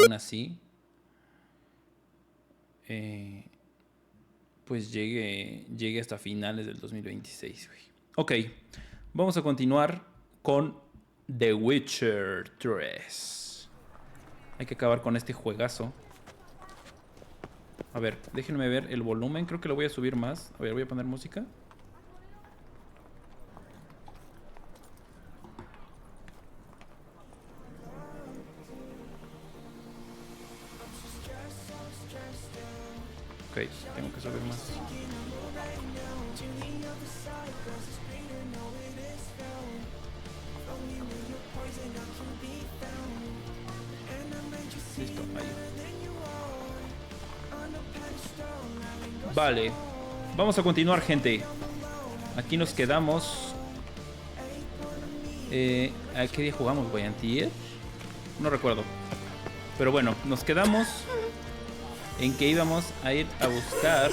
aún así pues llegue hasta finales del 2026, güey. Ok, vamos a continuar con The Witcher 3. Hay que acabar con este juegazo. A ver, déjenme ver el volumen. Creo que lo voy a subir más. A ver, voy a poner música. Ok, tengo que subir más. Listo, ahí. Vale, vamos a continuar, gente. Aquí nos quedamos. ¿A qué día jugamos, güey? ¿Antier? No recuerdo. Pero bueno, nos quedamos en que íbamos a ir a buscar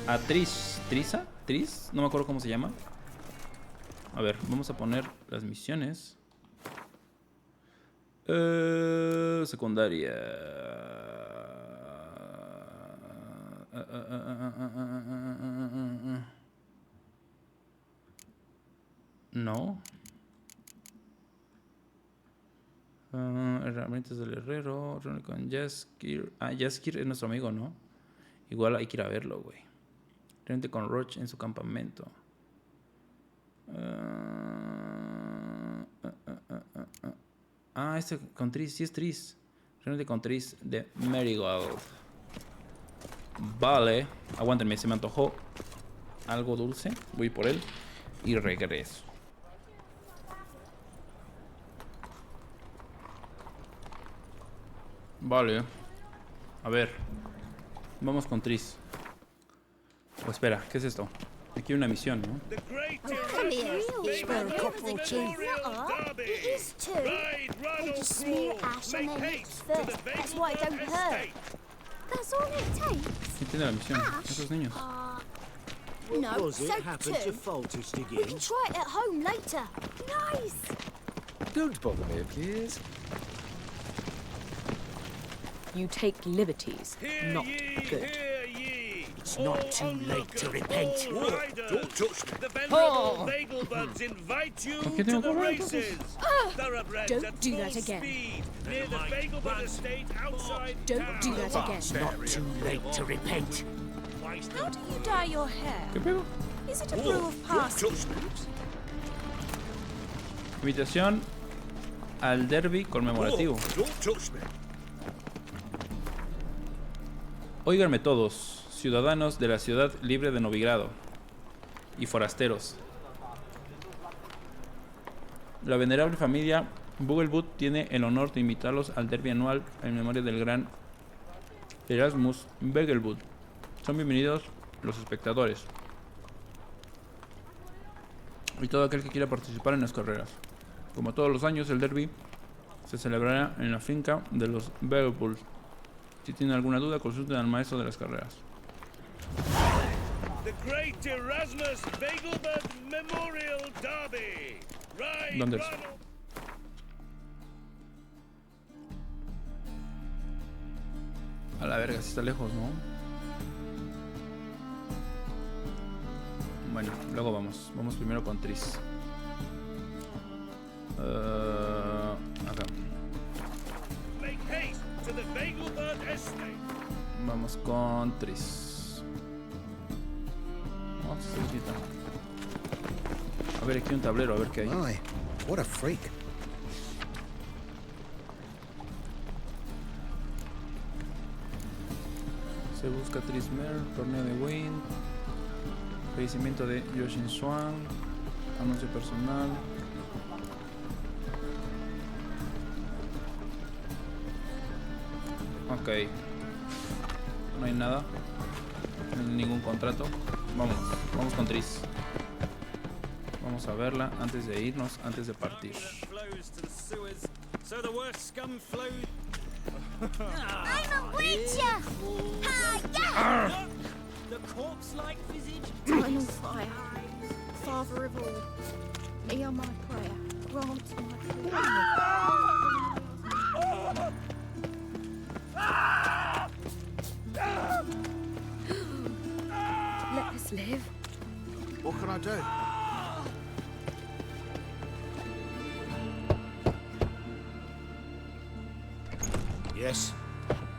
a ¿Trisa? ¿Tris? No me acuerdo cómo se llama. A ver, vamos a poner las misiones. Secundaria. No. Herramientas del herrero. Con Jaskir. Ah, Jaskir es nuestro amigo, ¿no? Igual hay que ir a verlo, güey. Reúnete con Roach en su campamento. Este con Tris. Sí es Tris. Reúnete con Tris de Marigold. Vale. Aguántenme, se me antojó algo dulce. Voy por él y regreso. Vale. A ver. Vamos con Tris. Oh, espera, ¿qué es esto? Aquí hay una misión, ¿no? ¿Quién tiene la misión? Esos niños. No, soap too. We can try it at home later. Nice. Don't bother me, please. You take liberties, not good. It's not too late to repent. Don't touch me. The venerable Nagelbuds invite you to the races. Don't do that again. Near the Nagelbud estate outside Don't do that again. It's not too late to repent. How do you dye your hair? ¿Qué pedo? Is it a brew of parsnips? Invitación al derby conmemorativo. Don't touch me. Óiganme todos, ciudadanos de la ciudad libre de Novigrado y forasteros. La venerable familia Bugelbud tiene el honor de invitarlos al derby anual en memoria del gran Erasmus Bugelbud. Son bienvenidos los espectadores y todo aquel que quiera participar en las carreras. Como todos los años, el derby se celebrará en la finca de los Bugelbud. Si tienen alguna duda, consulten al maestro de las carreras. The Great Erasmus Nagelbud Memorial Derby. ¿Dónde es? A la verga, si está lejos, ¿no? Bueno, luego vamos. Vamos primero con Tris. Acá. Vamos con Tris. Oh, se quita. A ver, aquí hay un tablero, a ver qué hay. My, what a freak. Se busca Tris Mer, torneo de Wayne, fallecimiento de Yoshin Swan, anuncio personal. Ok. No hay nada. No hay ningún contrato. Vamos con Tris. Vamos a verla antes de irnos, antes de partir. I'm a witcher! Yeah! The corpse-like visage. Eternal fire, Father of all, hear my prayer, grant my prayer. do. Yes?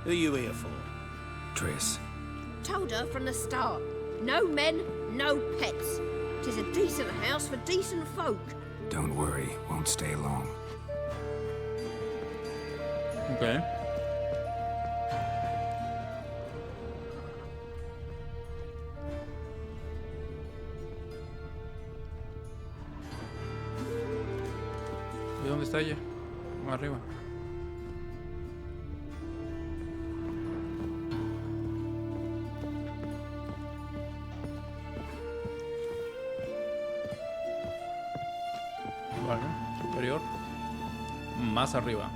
Who are you here for? Triss. Told her from the start. No men, no pets. 'Tis a decent house for decent folk. Don't worry, won't stay long. Ok. ¿Y dónde está ella? Arriba. Vale, superior. Más arriba.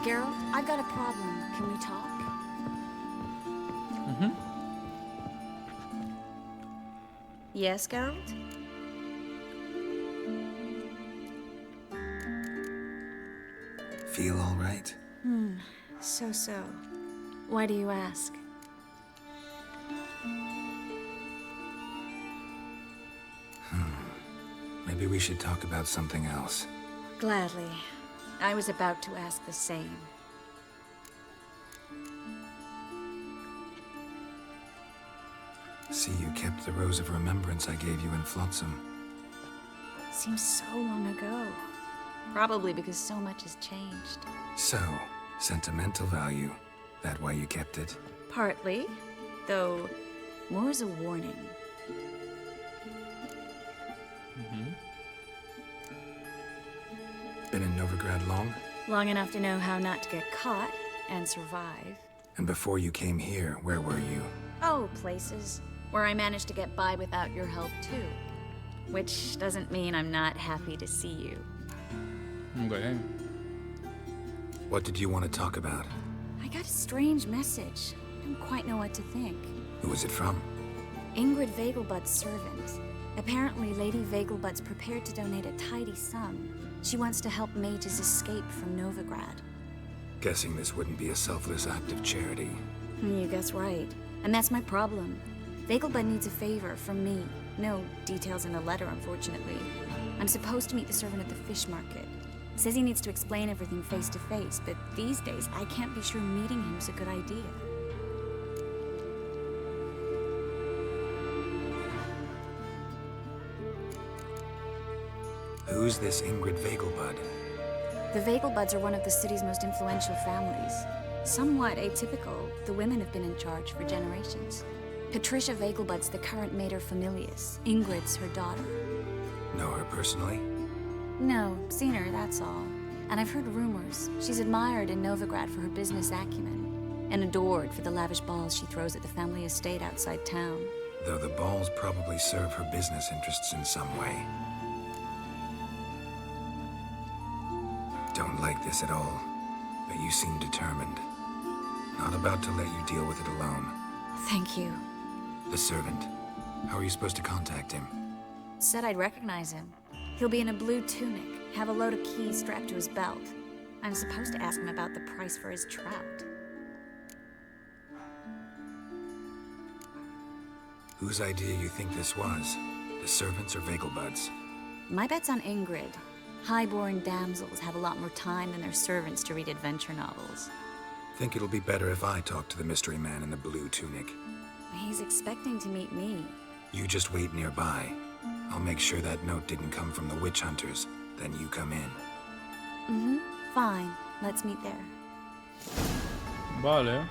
Geralt, I've got a problem. Can we talk? Yes, Geralt? Feel all right? So. Why do you ask? Maybe we should talk about something else. Gladly. I was about to ask the same. See, you kept the Rose of Remembrance I gave you in Flotsam. Seems so long ago. Probably because so much has changed. So, sentimental value. That why you kept it? Partly, though more as a warning. Been in Novigrad long? Long enough to know how not to get caught and survive. And before you came here, where were you? Oh, places where I managed to get by without your help too. Which doesn't mean I'm not happy to see you. Ok. What did you want to talk about? I got a strange message. Don't quite know what to think. Who was it from? Ingrid Vegelbud's servant. Apparently, Lady Vegelbud's prepared to donate a tidy sum. She wants to help mages escape from Novigrad. Guessing this wouldn't be a selfless act of charity. You guess right. And that's my problem. Vegelbud needs a favor from me. No details in the letter, unfortunately. I'm supposed to meet the servant at the fish market. Says he needs to explain everything face to face, but these days I can't be sure meeting him's a good idea. Who's this Ingrid Vegelbud? The Vegelbuds are one of the city's most influential families. Somewhat atypical, the women have been in charge for generations. Patricia Vegelbud's the current mater familias. Ingrid's her daughter. Know her personally? No, seen her, that's all. And I've heard rumors. She's admired in Novigrad for her business acumen, and adored for the lavish balls she throws at the family estate outside town. Though the balls probably serve her business interests in some way. Don't like this at all, but you seem determined. Not about to let you deal with it alone. Thank you. The servant. How are you supposed to contact him? Said I'd recognize him. He'll be in a blue tunic, have a load of keys strapped to his belt. I'm supposed to ask him about the price for his trout. Whose idea you think this was? The servants or Vegelbud's? My bet's on Ingrid. High-born damsels have a lot more time than their servants to read adventure novels. Think it'll be better if I talk to the mystery man in the blue tunic. He's expecting to meet me. You just wait nearby. I'll make sure that note didn't come from the witch hunters. Then you come in. Fine. Let's meet there. Vale.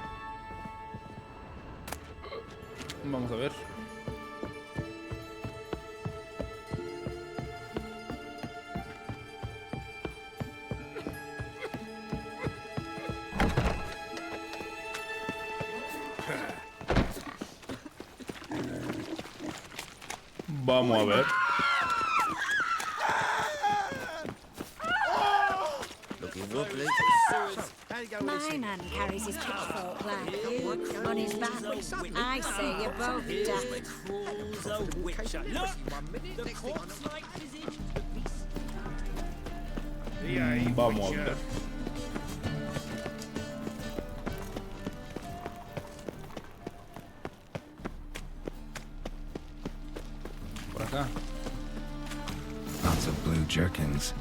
Vamos a ver. Vamos a ver. Looking wobbly. My man carries his pitchfork, lad. On his back. I say you're both daft. Vamos a ver. Lots of blue jerkins.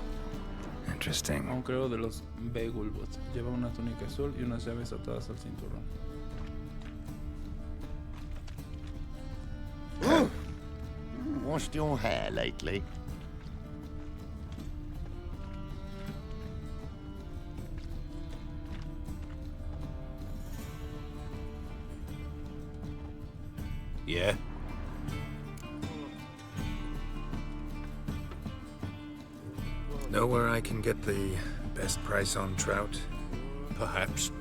Interesting. Un creo de los Beaglebuds. Lleva una túnica azul y unas llaves atadas al cinturón. Washed your hair lately? Yeah? Know where I can get the best price on trout? Perhaps.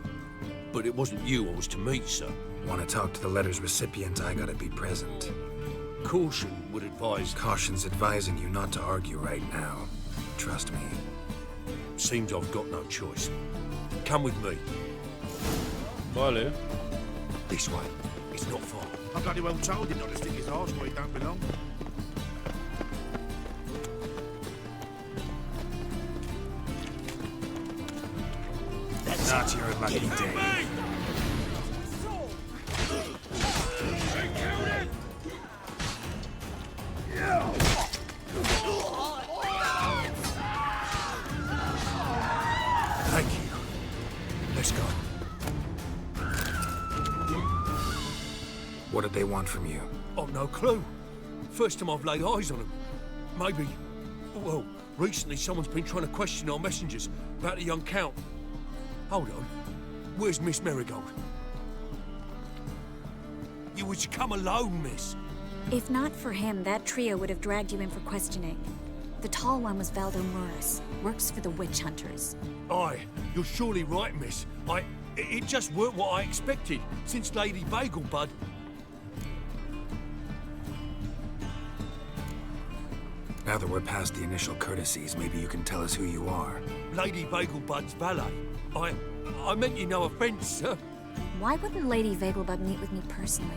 But it wasn't you I was to meet, sir. Want to talk to the letter's recipient, I gotta be present. Caution would advise... Caution's advising you not to argue right now. Trust me. Seems I've got no choice. Come with me. Vale. This way. It's not far. I bloody well told him not to stick his arse where he don't belong. That's not your lucky day. Thank you. Let's go. What did they want from you? I've no clue. First time I've laid eyes on them. Maybe... Well, recently someone's been trying to question our messengers about the young Count. Hold on. Where's Miss Marigold? You was to come alone, miss. If not for him, that trio would have dragged you in for questioning. The tall one was Valdo Morris. Works for the witch hunters. Aye, you're surely right, miss. It just weren't what I expected, since Lady Bagelbud... Now that we're past the initial courtesies, maybe you can tell us who you are. Lady Bagelbud's valet. I meant you no offence, sir. Why wouldn't Lady Vegelbud meet with me personally?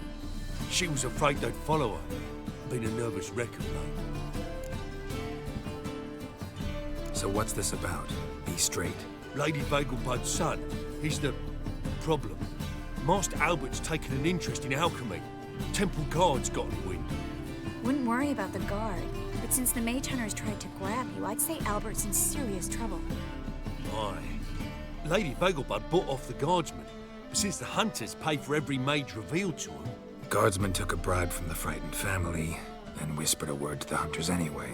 She was afraid they'd follow her. Been a nervous wreck of late. So what's this about? Be straight. Lady Bagelbud's son, he's the problem. Master Albert's taken an interest in alchemy. Temple Guard's got the wind. Wouldn't worry about the guard, but since the mage hunters tried to grab you, I'd say Albert's in serious trouble. Aye. Lady Vegelbud bought off the guardsmen, but since the hunters pay for every mage revealed to them... Guardsman took a bribe from the frightened family, and whispered a word to the hunters anyway.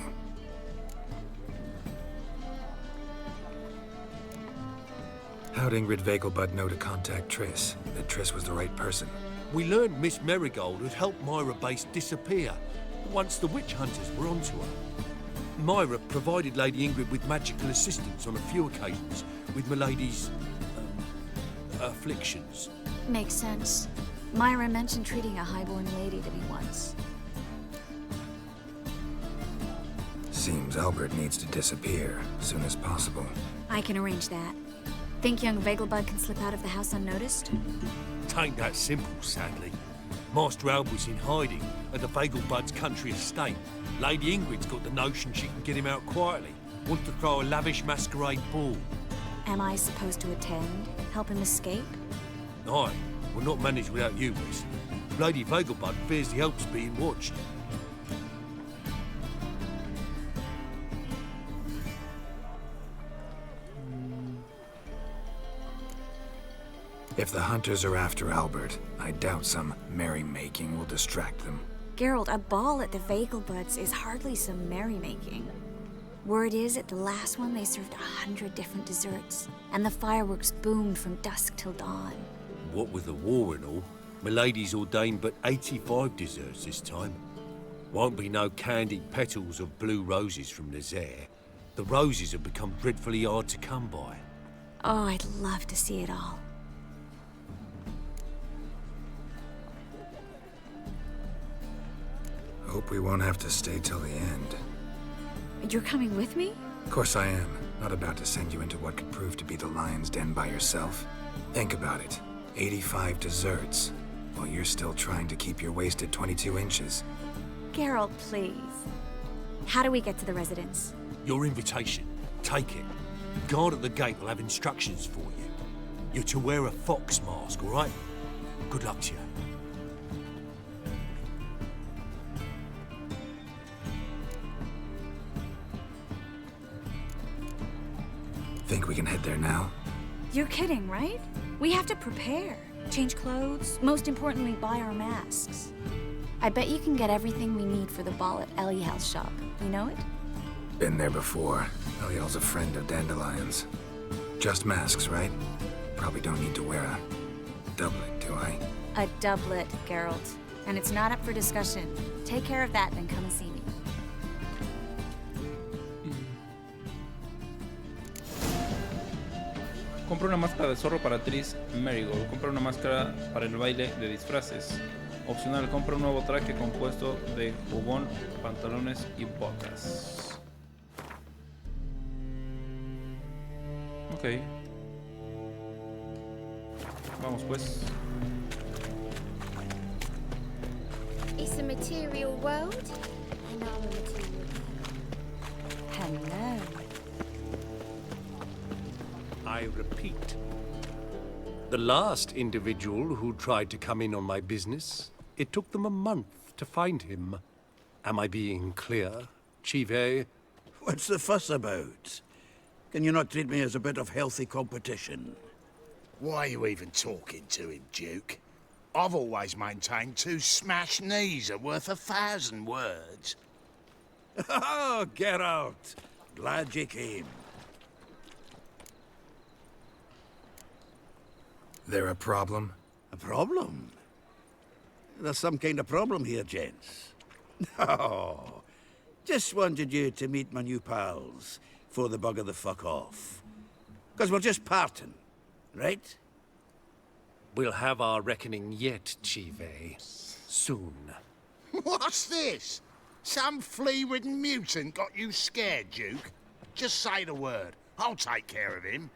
How'd Ingrid Vegelbud know to contact Triss? That Triss was the right person? We learned Miss Marigold had helped Myra Base disappear once the witch hunters were onto her. Myra provided Lady Ingrid with magical assistance on a few occasions with Milady's... afflictions. Makes sense. Myra mentioned treating a highborn lady to me once. Seems Albert needs to disappear as soon as possible. I can arrange that. Think young Vegelbud can slip out of the house unnoticed? Tain't that simple, sadly. Master Albert's in hiding at the Vegelbud's country estate. Lady Ingrid's got the notion she can get him out quietly. Wants to throw a lavish masquerade ball. Am I supposed to attend? Help him escape? Aye, we'll not manage without you, miss. Lady Vegelbud fears the help's being watched. If the hunters are after Albert, I doubt some merrymaking will distract them. Geralt, a ball at the Vegelbuds is hardly some merrymaking. Word is, at the last one they served 100 different desserts, and the fireworks boomed from dusk till dawn. What with the war and all, Milady's ordained but 85 desserts this time. Won't be no candied petals of blue roses from Nazaire. The roses have become dreadfully hard to come by. Oh, I'd love to see it all. Hope we won't have to stay till the end. You're coming with me? Of course I am. Not about to send you into what could prove to be the lion's den by yourself. Think about it. 85 desserts, while you're still trying to keep your waist at 22 inches. Geralt, please. How do we get to the residence? Your invitation. Take it. Guard at the gate will have instructions for you. You're to wear a fox mask, all right? Good luck to you. Think we can head there now? You're kidding, right? We have to prepare. Change clothes, most importantly, buy our masks. I bet you can get everything we need for the ball at Eliel's shop. You know it? Been there before. Eliel's a friend of Dandelion's. Just masks, right? Probably don't need to wear a doublet, do I? A doublet, Geralt. And it's not up for discussion. Take care of that, then come and see me. Compra una máscara de zorro para Tris Marigold. Compra una máscara para el baile de disfraces. Opcional, compra un nuevo traje compuesto de jubón, pantalones y botas. Ok. Vamos pues. It's a material world, and I'm a material girl. Hello. I repeat, the last individual who tried to come in on my business, it took them a month to find him. Am I being clear, Chive? What's the fuss about? Can you not treat me as a bit of healthy competition? Why are you even talking to him, Duke? I've always maintained 2 smashed knees are worth 1,000 words. Oh, get out. Glad you came. There a problem? A problem? There's some kind of problem here, gents. No. Just wanted you to meet my new pals before they bugger the fuck off. Because we're just parting, right? We'll have our reckoning yet, Chive. Soon. What's this? Some flea-ridden mutant got you scared, Duke? Just say the word. I'll take care of him.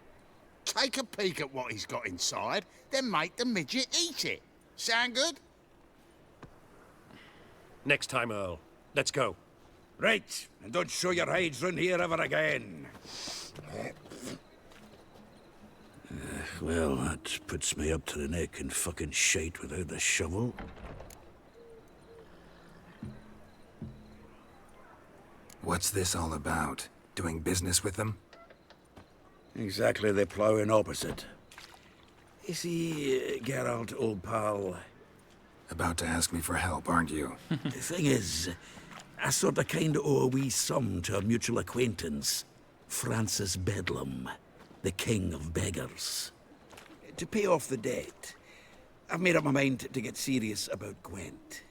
Take a peek at what he's got inside, then make the midget eat it. Sound good? Next time, Earl. Let's go. Right, and don't show your hides round here ever again. Well, that puts me up to the neck in fucking shite without the shovel. What's this all about? Doing business with them? Exactly the ploughing opposite. You see, Geralt, old pal, About to ask me for help, aren't you? the thing is, I sort of kind of owe a wee sum to a mutual acquaintance, Francis Bedlam, the king of beggars. To pay off the debt, I've made up my mind to get serious about Gwent.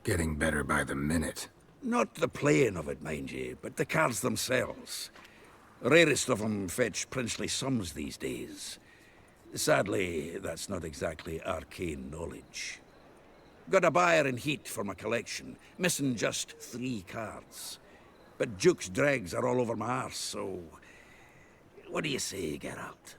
Getting better by the minute. Not the playing of it, mind you, but the cards themselves. Rarest of them fetch princely sums these days. Sadly, that's not exactly arcane knowledge. Got a buyer in heat for my collection, missing just 3 cards. But Duke's dregs are all over my arse, so... What do you say, Geralt?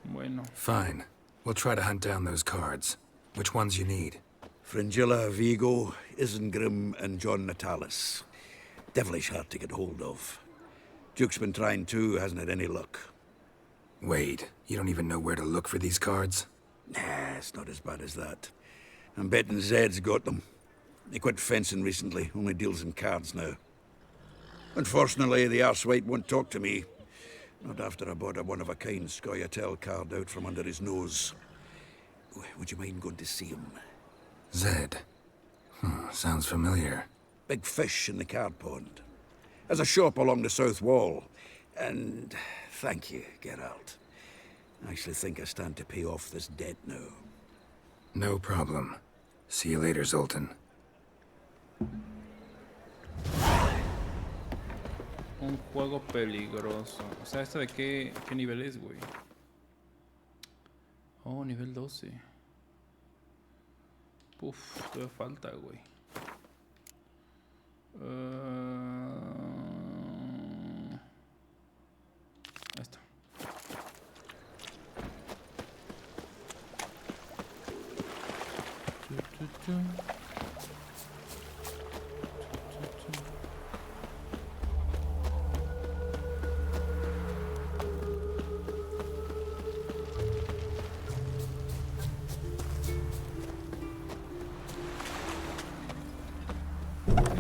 Bueno. Fine. We'll try to hunt down those cards. Which ones you need? Fringilla, Vigo, Isengrim, and John Natalis. Devilish hard to get hold of. Duke's been trying too, hasn't had any luck. Wait, you don't even know where to look for these cards? Nah, it's not as bad as that. I'm betting Zed's got them. He quit fencing recently, only deals in cards now. Unfortunately, the arsewite won't talk to me. Not after I bought a one-of-a-kind Scoia'tael card out from under his nose. Would you mind going to see him? Zed. Sounds familiar. Big fish in the card pond. Has a shop along the south wall. And thank you, Geralt. I actually think I stand to pay off this debt now. No problem. See you later, Zoltan. Un juego peligroso. O sea, ¿este de qué nivel es, güey? Oh, nivel 12. Uf, todavía falta, güey. Ahí está.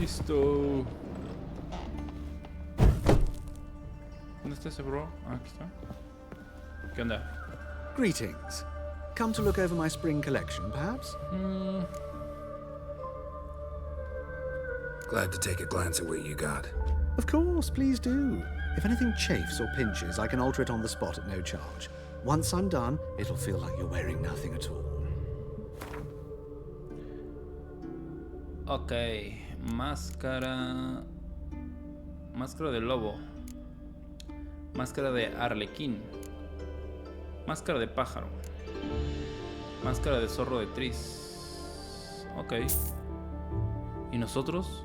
Listo. ¿Dónde está ese bro? Ah, aquí está. ¿Qué onda? Greetings. Come to look over my spring collection, perhaps? Glad to take a glance at what you got. Of course, please do. If anything chafes or pinches, I can alter it on the spot at no charge. Once I'm done, it'll feel like you're wearing nothing at all. Ok, máscara. Máscara de lobo. Máscara de arlequín. Máscara de pájaro. Máscara de zorro de tris. Ok. ¿Y nosotros?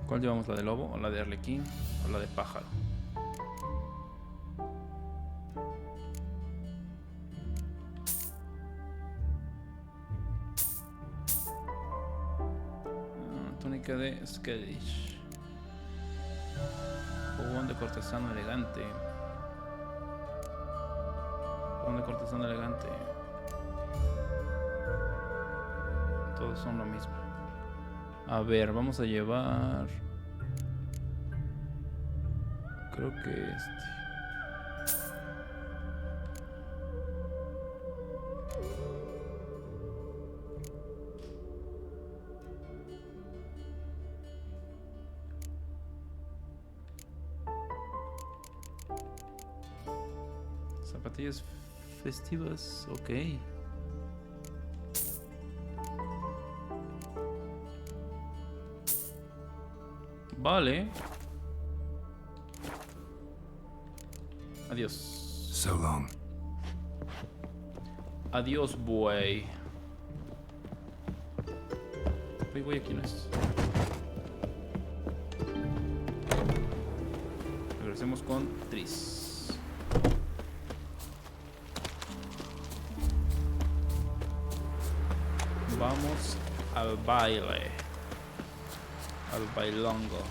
¿Cuál llevamos? ¿La de lobo o la de arlequín o la de pájaro? Túnica de Skadish. Jugón de cortesano elegante. Jugón de cortesano elegante. Todos son lo mismo. A ver, vamos a llevar... Creo que este... Zapatillas festivas, ok. Vale. Adiós. So long. Adiós, buey. Güey, aquí no es. Regresemos con Tris. Vamos al baile. Al bailongo.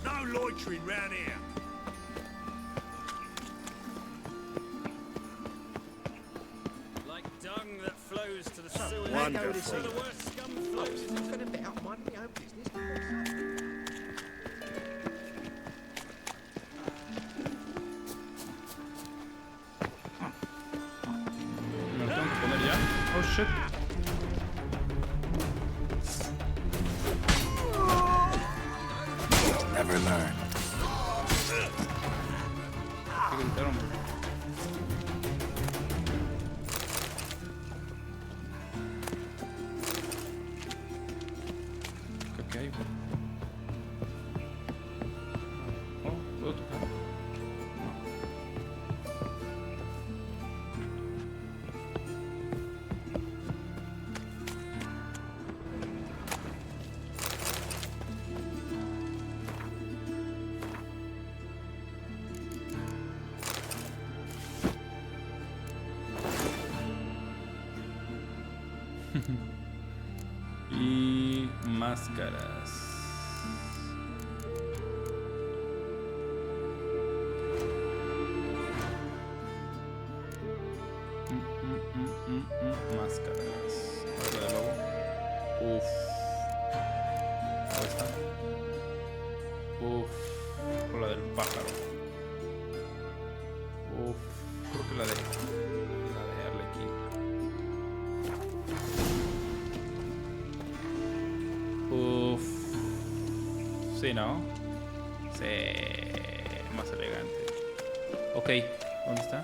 No loitering round here. Like dung that flows to the sewer. Wonderful. The worst scum flows. I'm going to be out minding my own business. ¿Me lo tengo que poner ya? Oh shit. Never learn. ¿Qué gritaron? ¿Qué hay? Oh, ¿puedo tocar? Y máscaras. Máscaras. Ahora de lobo. Uf. Ahí está. Uf. O la del pájaro. Uf. Creo que la de arlequín. Uf. Sí, ¿no? Sí. Más elegante. Ok. ¿Dónde está?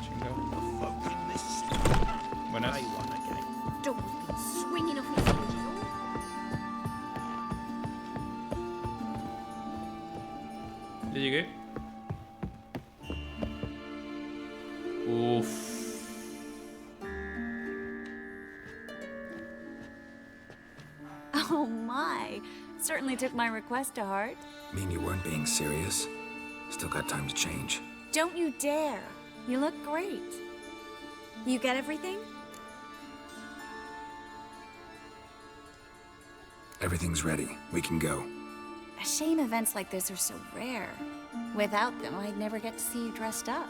Chingado. Buenas. Don't be swinging off your feet. Ya llegué. Uf. Oh my. certainly took my request to heart. Mean you weren't being serious? Still got time to change. Don't you dare. You look great. You get everything? Everything's ready. We can go. A shame events like this are so rare. Without them, I'd never get to see you dressed up.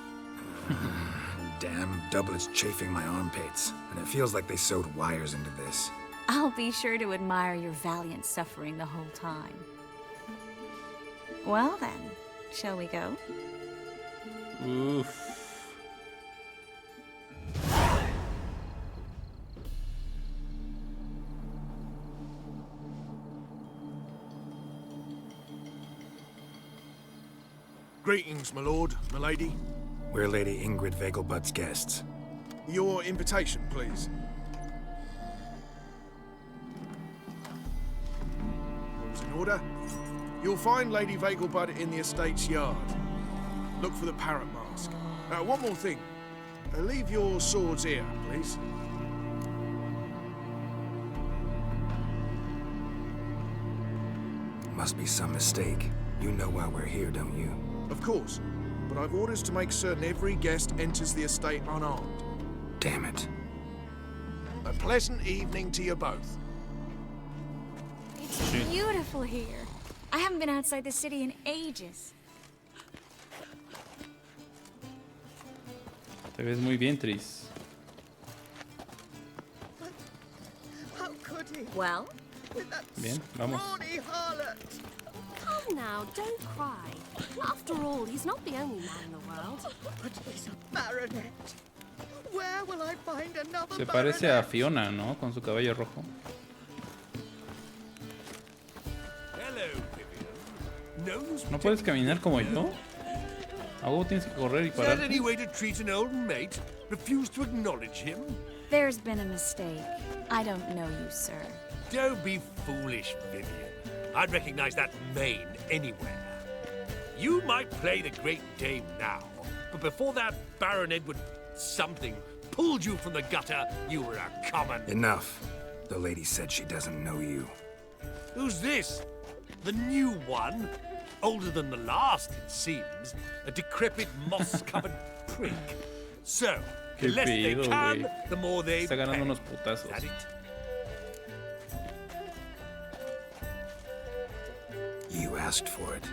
Damn doublet's chafing my armpits, and it feels like they sewed wires into this. I'll be sure to admire your valiant suffering the whole time. Well then, shall we go? Oof. Greetings, my lord, my lady. We're Lady Ingrid Vegelbud's guests. Your invitation, please. All's in order. You'll find Lady Vegelbud in the estate's yard. Look for the parrot mask. One more thing. Leave your swords here, please. Must be some mistake. You know why we're here, don't you? Of course. But I've orders to make certain every guest enters the estate unarmed. Damn it. A pleasant evening to you both. It's beautiful here. I haven't been outside the city in ages. Te ves muy bien, Tris. How could he? Well? Bien, vamos. Come now, don't cry. After all, he's not the only man in the world. But he's a baronet. Where will I find another Se parece a Fiona, ¿no? Con su cabello rojo. Hello, Vivian. ¿No puedes caminar como yo? ¿A vos tienes que correr y Is that parar? any way to treat an old mate? Refuse to acknowledge him? There's been a mistake. I don't know you, sir. Don't be foolish, Vivian. I'd recognize that mane anywhere. You might play the great dame now, but before that Baron Edward something pulled you from the gutter, you were a common... Enough. The lady said she doesn't know you. Who's this? The new one? Older than the last, it seems. A decrepit, moss-covered prick. So, the less they can, the more they Está ganando pay. unos putazos. Is that it? You asked for it.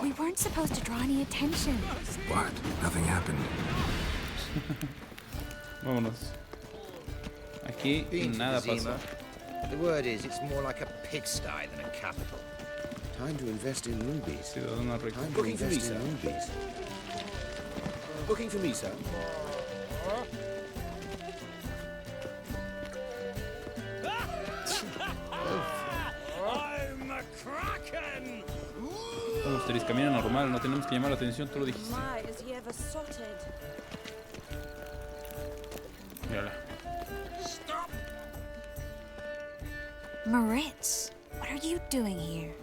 We weren't supposed to draw any attention. What? Nothing happened. Vámonos. Aquí nada pasó. The word is, it's more like a pigsty than a capital. Time to invest in rubies. Ciudadano rico. Time to Looking for me, invest in sir? rubies. Looking for me, sir? I'm a kraken. Vamos, Tris, camina normal. No tenemos que llamar la atención. Tú lo dijiste. My, is he ever sotted? Mírala. Moritz, what are you doing here?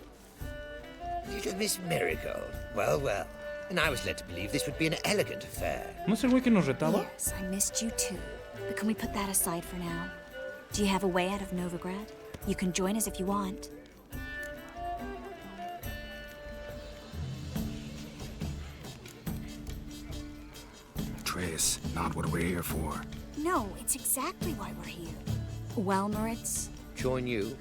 Little Miss Marigold. Well, well. And I was led to believe this would be an elegant affair. ¿No es el güey que nos retaba? Yes, I missed you too. But can we put that aside for now? Do you have a way out of Novigrad? You can join us if you want. Trace, not what we're here for. No, it's exactly why we're here. Well, Moritz, Join you?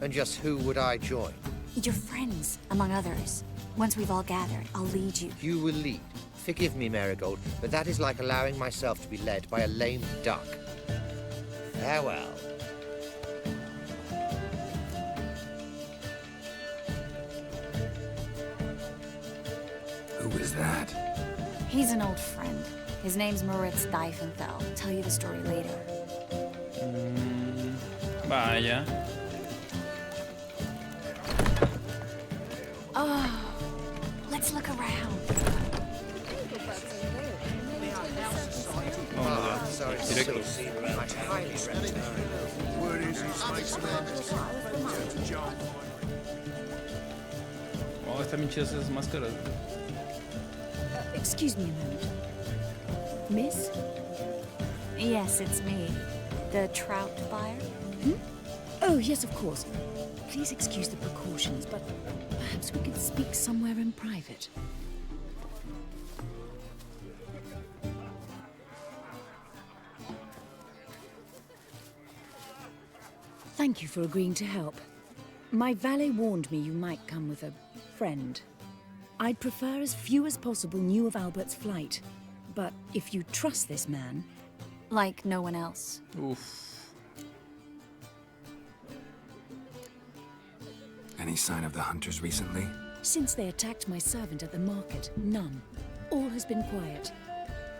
And just who would I join? your friends, among others. Once we've all gathered, I'll lead you. You will lead. Forgive me, Marigold, but that is like allowing myself to be led by a lame duck. Farewell. Who is that? He's an old friend. His name's Moritz Diefenthal. I'll tell you the story later. Vaya. Oh, let's look around. Oh, no, Sorry, directo. Word is he's makes a job. Oh, están bien chidas esas máscaras. Excuse me a moment. Miss? Yes, it's me. The trout buyer? Oh, yes, of course. Please excuse the precautions, but perhaps we could speak somewhere in private. Thank you for agreeing to help. My valet warned me you might come with a friend. I'd prefer as few as possible knew of Albert's flight. But if you trust this man... Like no one else. Oof. Any sign of the hunters recently? Since they attacked my servant at the market, none. All has been quiet.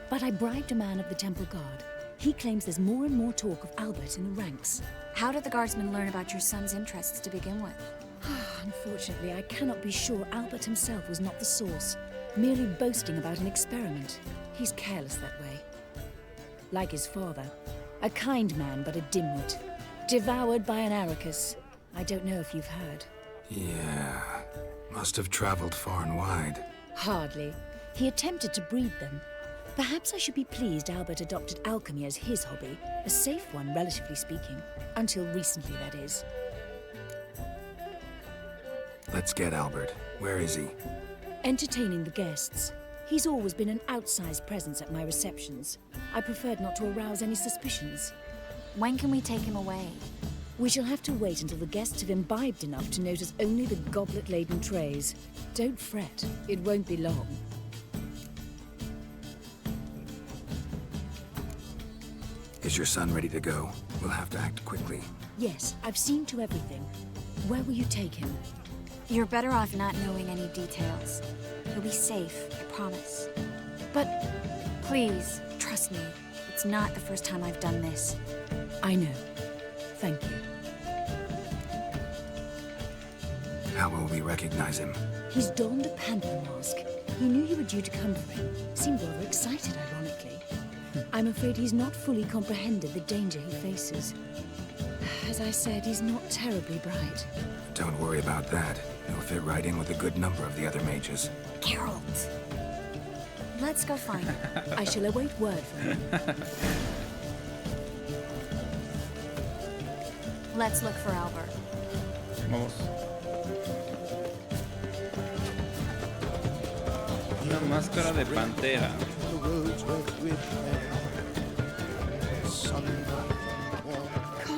But I bribed a man of the Temple Guard. He claims there's more and more talk of Albert in the ranks. How did the guardsmen learn about your son's interests to begin with? Unfortunately, I cannot be sure Albert himself was not the source, merely boasting about an experiment. He's careless that way. Like his father, a kind man but a dimwit. Devoured by an Arrakis. I don't know if you've heard. Yeah. Must have traveled far and wide. Hardly. He attempted to breed them. Perhaps I should be pleased Albert adopted alchemy as his hobby. A safe one, relatively speaking. Until recently, that is. Let's get Albert. Where is he? Entertaining the guests. He's always been an outsized presence at my receptions. I preferred not to arouse any suspicions. When can we take him away? We shall have to wait until the guests have imbibed enough to notice only the goblet-laden trays. Don't fret, it won't be long. Is your son ready to go? We'll have to act quickly. Yes, I've seen to everything. Where will you take him? You're better off not knowing any details. He'll be safe, I promise. But please, trust me. It's not the first time I've done this. I know. Thank you. How will we recognize him? He's donned a panther mask. He knew you were due to come for him. Seemed rather excited, ironically. I'm afraid he's not fully comprehended the danger he faces. As I said, he's not terribly bright. Don't worry about that. He'll fit right in with a good number of the other mages. Geralt! Let's go find him. I shall await word from him. Let's look for Albert. Vamos. Una máscara de pantera.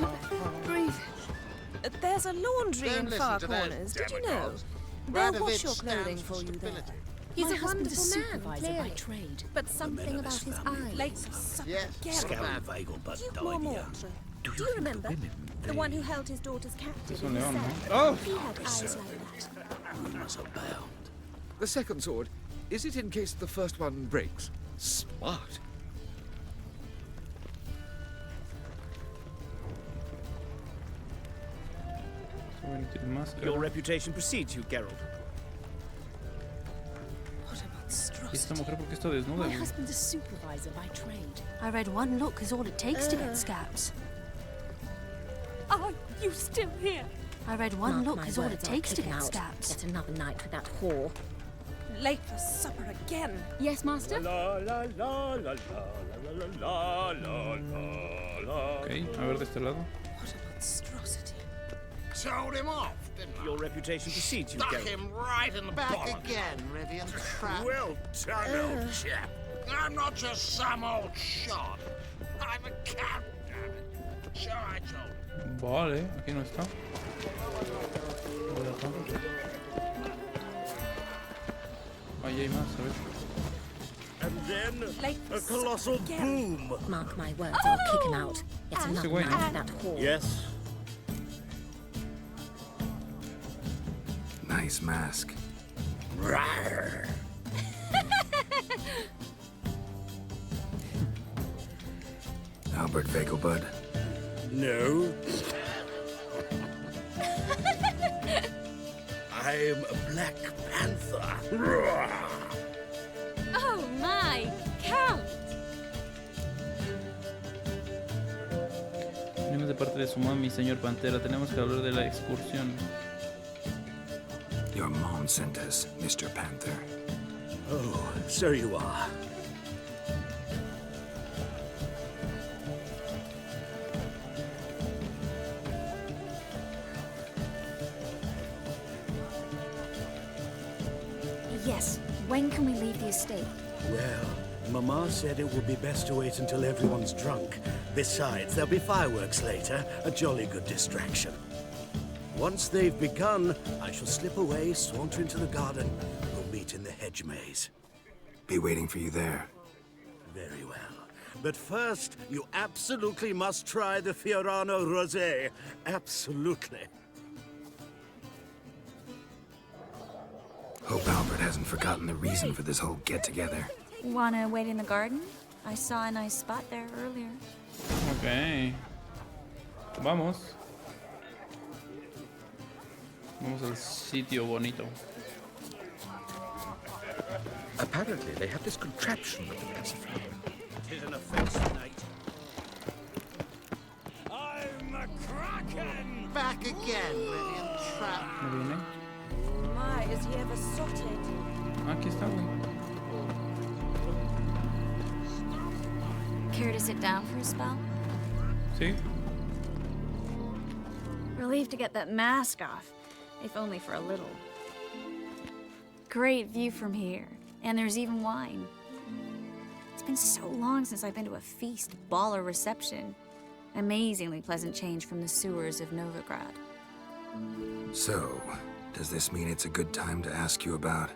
Can't breathe. There's a laundry in far corners. Did you know? They'll wash your clothing for you there. He's My a husband is wonderful man, supervisor by clearly. trade. But something about his eyes. Late supper again. Duke Mormont. Do you remember? The one who held his daughter's captive Es un in the león, cell. ¿no? Oh! He had eyes like that. The second sword, is it in case the first one breaks? Smart. Your reputation precedes you, Geralt. What a monstrosity. Esta mujer, ¿por qué está desnuda? My güey? husband is supervisor by trade. I read one look is all it takes to get scabs. Are you still here? I read one Mark look my is all it words, I'll takes to kick him get out. scabs. Get another night with that whore. Late for supper again. Yes, master? La la la la la la la la la la. Ok, a ver de este lado. What a monstrosity. Told him off, didn't I? Your reputation precedes you, Stuck Geralt. him right in the Back bollocks. again, Rivian Trap. Well done, old chap. I'm not just some old shot. I'm a count, damn it. Sure I told him. Vale, aquí no está. Voy acá. Ahí hay más, a ver. And then Late for a colossal supper again. boom. Mark my words, I'll kick him out. Get Ese another güey, night ¿no? with that whore. Yes. Nice mask. Rawr. Albert Vegelbud. No. I I'm a Black Panther. Oh my, Count! Venimos de parte de su mami, señor Pantera. Tenemos que hablar de la excursión. Your mom sent us, Mr. Panther. Oh, so you are. Yes, when can we leave the estate? Well, Mama said it would be best to wait until everyone's drunk. Besides, there'll be fireworks later, a jolly good distraction. Once they've begun, I shall slip away, saunter into the garden. We'll meet in the hedge maze. Be waiting for you there. Very well. But first, you absolutely must try the Fiorano Rosé. Absolutely. Hope Albert hasn't forgotten the reason for this whole get-together. Wanna wait in the garden? I saw a nice spot there earlier. Ok. Vamos. Vamos al sitio bonito. Apparently, they have this contraption that can pacify. It is an offense tonight. I'm a kraken! Back again, Lydian trap. ¿Me viene? My, is he ever sotted? Aquí está, güey. Care to sit down for a spell? Sí. Relieved to get that mask off, if only for a little. Great view from here, and there's even wine. It's been so long since I've been to a feast, ball, or reception. Amazingly pleasant change from the sewers of Novigrad. So, does this mean it's a good time to ask you about...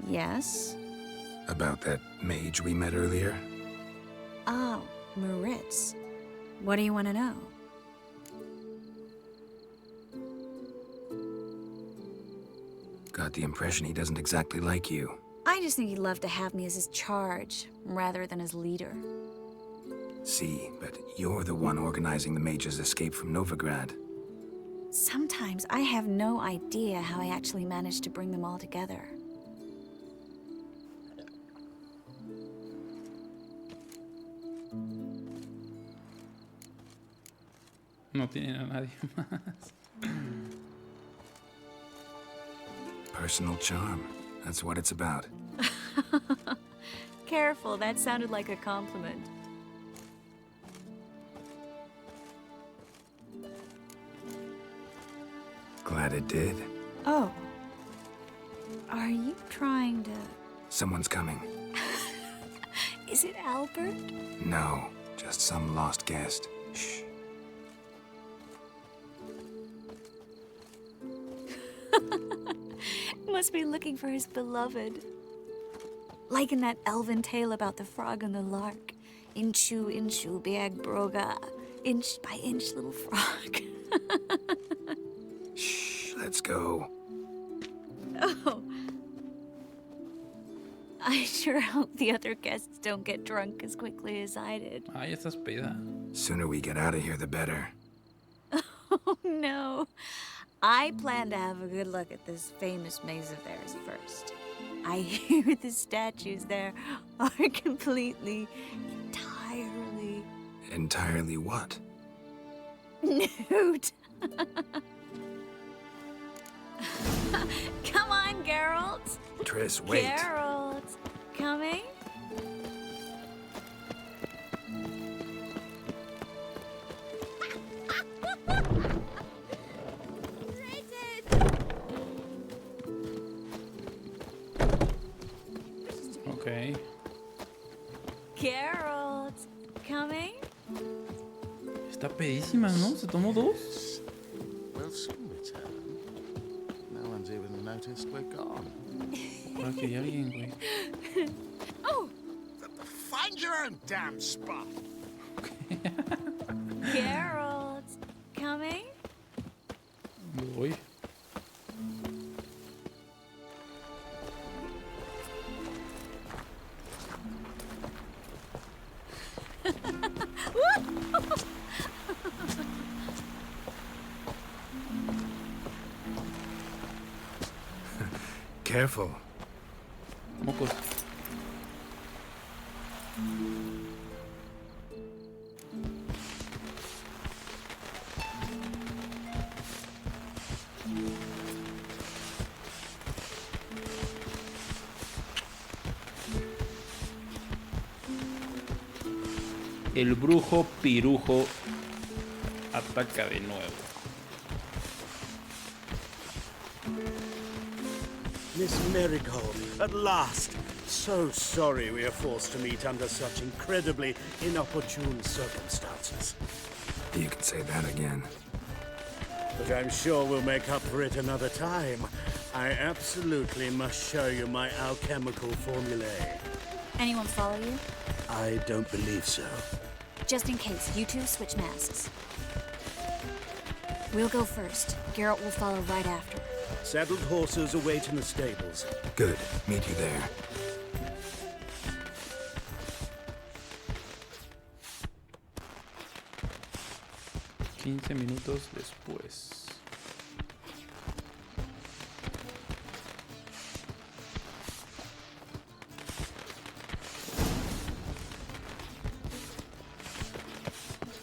Yes? About that mage we met earlier? Oh, Moritz. What do you want to know? Got the impression he doesn't exactly like you. I just think he'd love to have me as his charge, rather than his leader. See, but you're the one organizing the mage's escape from Novigrad. Sometimes I have no idea how I actually managed to bring them all together. No tienen a nadie más. Personal charm. That's what it's about. Careful, that sounded like a compliment. Glad it did. Oh. Are you trying to... Someone's coming. Is it Albert? No, just some lost guest. Shh. Must be looking for his beloved. Like in that elven tale about the frog and the lark. Inchu, inchu, biag broga. Inch by inch, little frog. Shh, let's go. Oh. I sure hope the other guests don't get drunk as quickly as I did. Ay, estás peda. Sooner we get out of here, the better. Oh, no. I plan to have a good look at this famous maze of theirs first. I hear the statues there are completely, entirely... Entirely what? Nude. Come on, Geralt. Triss, wait. Geralt, coming? Ok. Geralt, coming? Está pedísima, ¿no? ¿Se tomó dos? We'll soon return. No one's even noticed we're gone. Ahora que hay alguien, güey. Oh! Find your own damn spot. Geralt, coming? Voy. careful. Mocos. El brujo pirujo ataca de nuevo. Miss Marigold, at last. So sorry we are forced to meet under such incredibly inopportune circumstances. You can say that again. But I'm sure we'll make up for it another time. I absolutely must show you my alchemical formulae. Anyone follow you? I don't believe so. Just in case, you two switch masks. We'll go first. Geralt will follow right after. Saddled horses await in the stables. Good. Meet you there. Minutos después.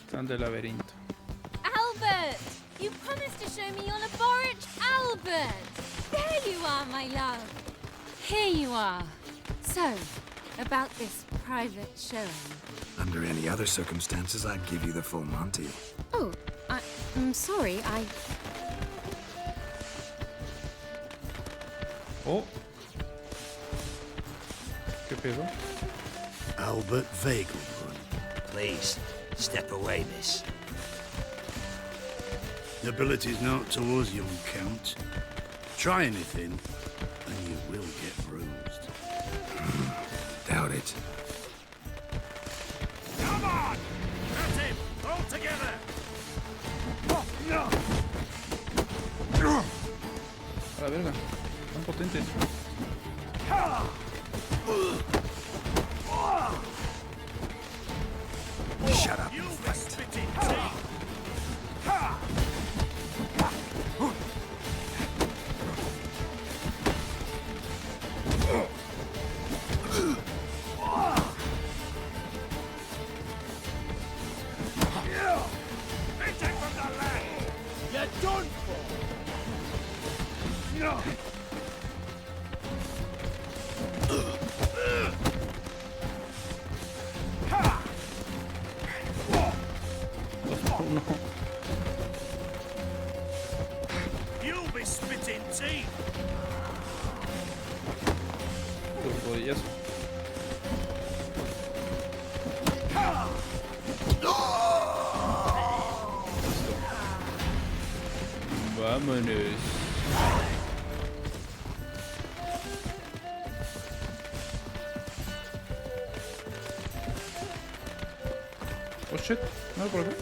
Están del laberinto. Albert! You promised to show me your laboratory, Albert! There you are, my love. Here you are. So, about this private showing. Under any other circumstances, I'd give you the full Monty. Oh, I'm sorry, Oh. ¿Qué pedo? Albert Vegelbud. Please, step away, miss. Nobility's not towards young Count. Try anything, and you will get bruised. Doubt it. Come on! That's him! All together! A la verga. Son potentes. Shut up. You spitting teeth! You'll be spitting teeth! Los rodillas. Vámonos. Oh shit, no por acá.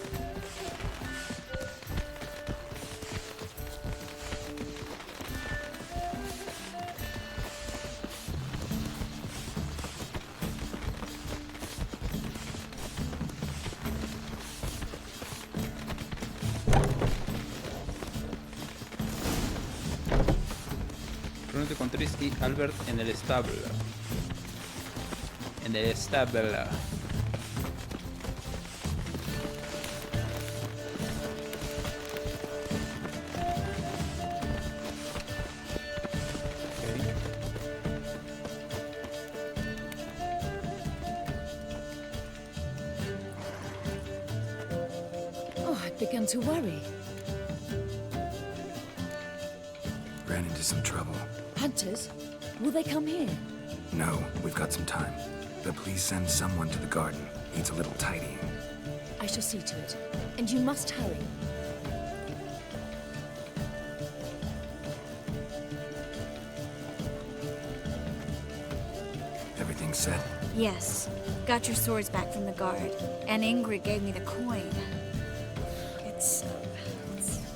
Reúnete con Tris y Albert en el establo. En el establo. Oh, I'd begun to worry. Ran into some trouble. Hunters? Will they come here? No, we've got some time. But please send someone to the garden. Needs a little tidying. I shall see to it. And you must hurry. Everything set? Yes. Got your swords back from the guard. And Ingrid gave me the coin. It's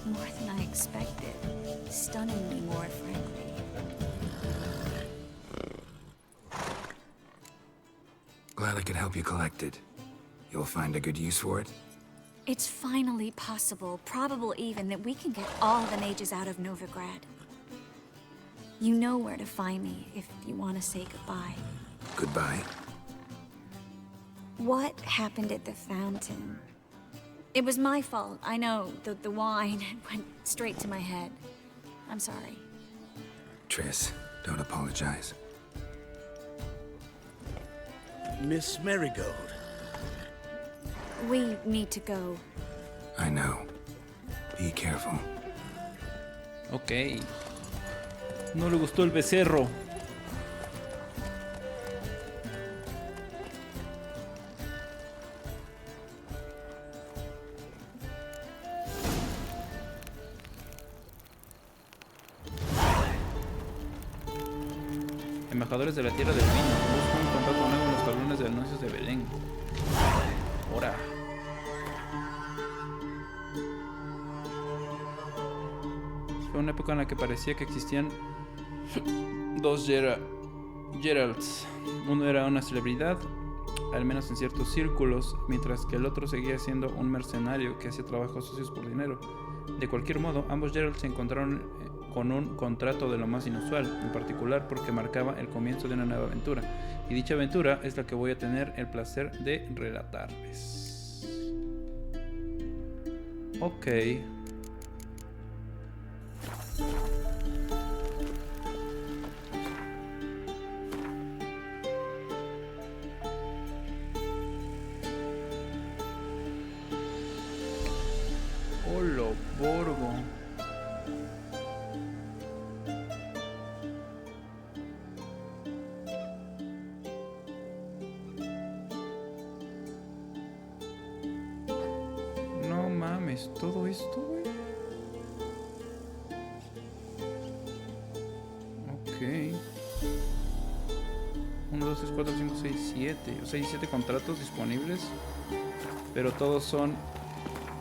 more than I expected. Stunningly more, frankly. Glad I could help you collect it. You'll find a good use for it? It's finally possible, probable even, that we can get all the mages out of Novigrad. You know where to find me if you want to say goodbye. Goodbye. What happened at the fountain? It was my fault, I know. The wine went straight to my head. I'm sorry. Triss, don't apologize. Miss Marigold. We need to go. I know. Be careful. Ok. No le gustó el becerro. Embajadores de la tierra del vino. Buscan un contacto nuevo en los tablones de anuncios de Belén. Ahora. Fue una época en la que parecía que existían dos Geralds. Uno era una celebridad, al menos en ciertos círculos, mientras que el otro seguía siendo un mercenario que hacía trabajos sucios por dinero. De cualquier modo, ambos Geralds se encontraron con un contrato de lo más inusual, en particular porque marcaba el comienzo de una nueva aventura. Y dicha aventura es la que voy a tener el placer de relatarles. Ok. Hola, Borgo. No mames, todo esto, güey. Ok. 1, 2, 3, 4, 5, 6, 7. O sea, hay 7 contratos disponibles. Pero todos son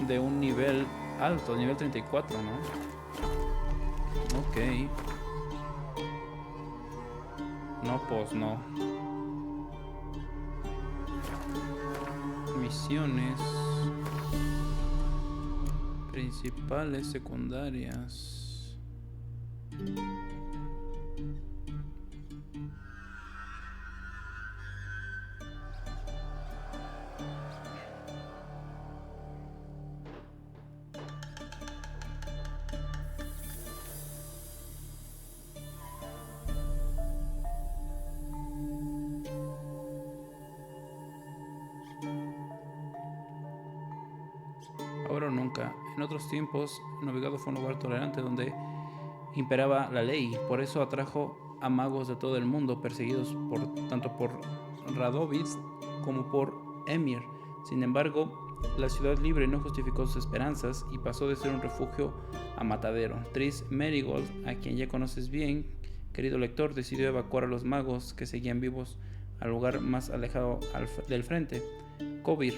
de un nivel alto, nivel 34, ¿no? Ok. No, pues no. Misiones principales, secundarias. Ahora o nunca. En otros tiempos, Novigado fue un lugar tolerante donde imperaba la ley. Por eso atrajo a magos de todo el mundo, perseguidos tanto por Radovid como por Emir. Sin embargo, la ciudad libre no justificó sus esperanzas y pasó de ser un refugio a matadero. Triss Merigold, a quien ya conoces bien, querido lector, decidió evacuar a los magos que seguían vivos al lugar más alejado del frente, Covir.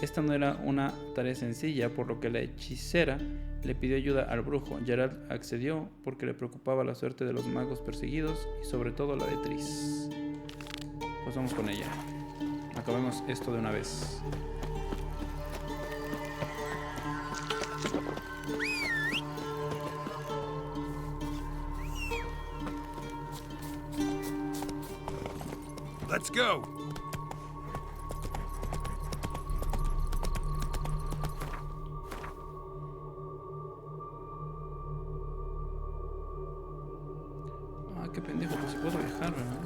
Esta no era una tarea sencilla, por lo que la hechicera le pidió ayuda al brujo. Geralt accedió porque le preocupaba la suerte de los magos perseguidos y sobre todo la de Triss. Pues vamos con ella. Acabemos esto de una vez. Let's go. Qué pendejo, pues si puedo viajar, ¿verdad?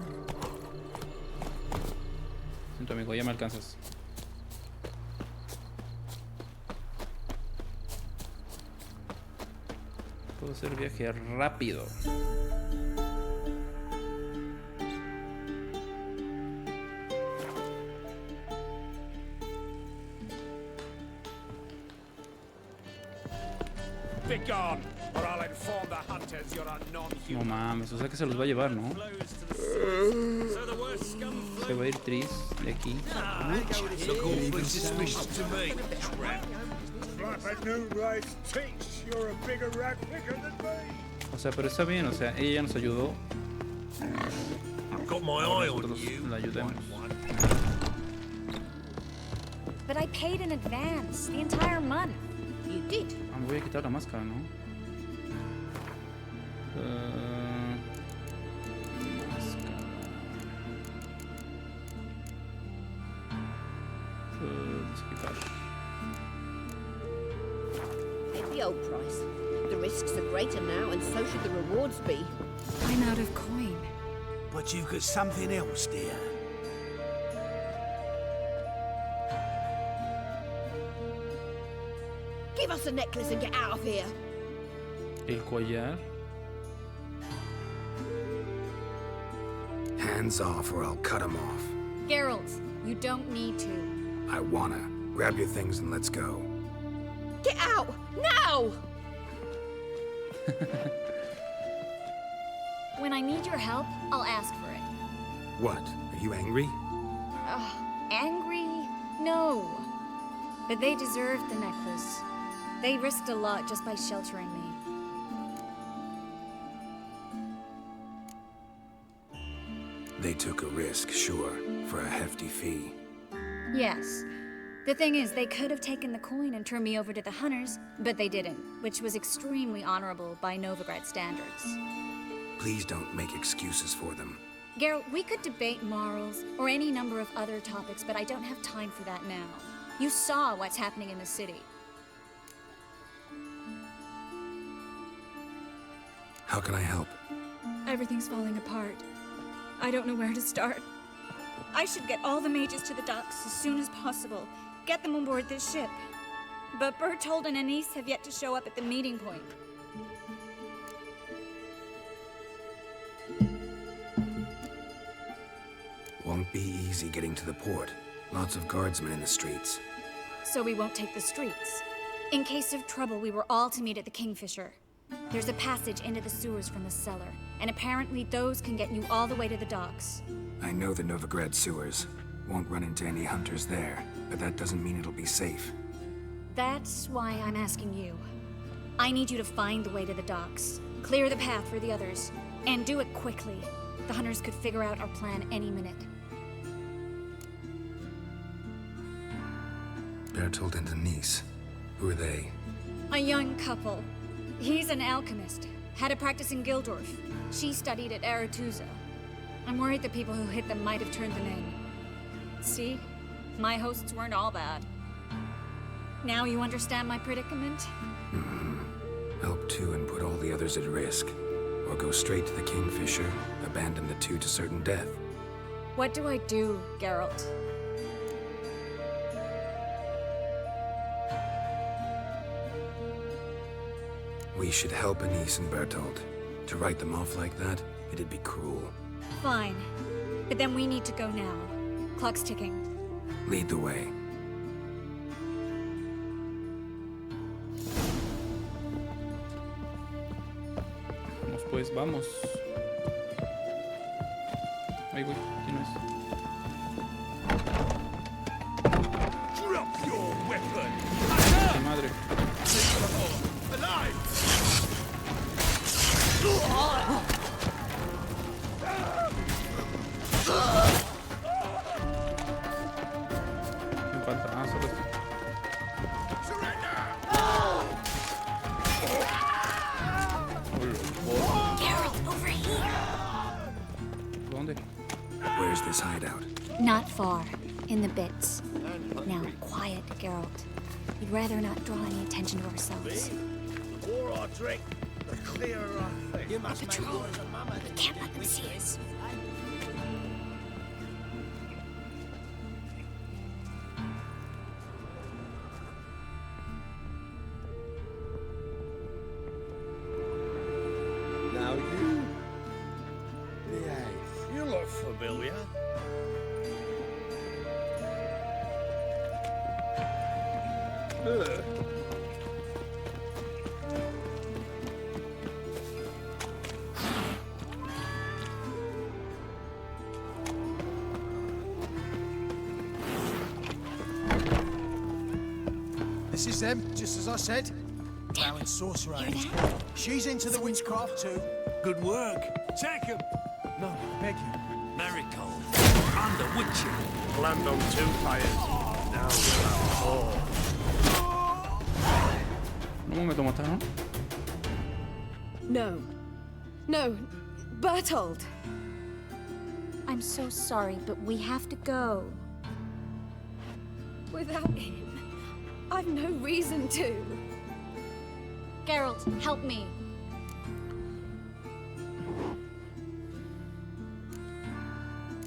Siento, amigo, ya me alcanzas. Puedo hacer viaje rápido. No mames, o sea que se los va a llevar, ¿no? Se va a ir Triss de aquí. O sea, pero está bien, o sea, ella ya nos ayudó. Nosotros la ayudemos. But I paid in advance, the entire month. You did. Me voy a quitar la máscara, ¿no? Desquitar. At the old price. The risks are greater now, and so should the rewards be. I'm out of coin. But you've got something else, dear. Give us a necklace and get out of here. El collar. Hands off or I'll cut them off. Geralt, you don't need to. I wanna. Grab your things and let's go. Get out! Now! When I need your help, I'll ask for it. What? Are you angry? Angry? No. But they deserved the necklace. They risked a lot just by sheltering me. They took a risk, sure, for a hefty fee. Yes. The thing is, they could have taken the coin and turned me over to the hunters, but they didn't, which was extremely honorable by Novigrad standards. Please don't make excuses for them. Geralt, we could debate morals or any number of other topics, but I don't have time for that now. You saw what's happening in the city. How can I help? Everything's falling apart. I don't know where to start. I should get all the mages to the docks as soon as possible. Get them on board this ship. But Bertold and Anise have yet to show up at the meeting point. Won't be easy getting to the port. Lots of guardsmen in the streets. So we won't take the streets. In case of trouble, we were all to meet at the Kingfisher. There's a passage into the sewers from the cellar, and apparently those can get you all the way to the docks. I know the Novigrad sewers. Won't run into any hunters there, but that doesn't mean it'll be safe. That's why I'm asking you. I need you to find the way to the docks, clear the path for the others, and do it quickly. The hunters could figure out our plan any minute. Bertold and Anise. Who are they? A young couple. He's an alchemist. Had a practice in Gildorf. She studied at Aretuza. I'm worried the people who hit them might have turned them in. See? My hosts weren't all bad. Now you understand my predicament? Help two and put all the others at risk. Or go straight to the Kingfisher, abandon the two to certain death. What do I do, Geralt? We should help Anise and Bertold. To write them off like that, it'd be cruel. Fine. But then we need to go now. Clock's ticking. Lead the way. Vamos pues, vamos. Ay, güey, ¿quién es? Drop your weapon! ¡Mi madre! Alive! Me falta. Ah, solo este. Geralt, over here! ¿Dónde? Where's this hideout? Not far. In the bits. Now, quiet, Geralt. We'd rather not draw any attention to ourselves. The more I drink, the clearer I think. You must make yours a mama. We can't let them see us. Now you... Behave. You look familiar. Ugh. This is them, just as I said. Bowing sorcerer. She's into the witchcraft too. Good work. Take him. No, I beg you. Marigold. Under Witcher. Land on two fires. Now we'll have four. ¿En un momento mataron? No. No. Bertold! I'm so sorry, but we have to go. Without him, I've no reason to. Geralt, help me.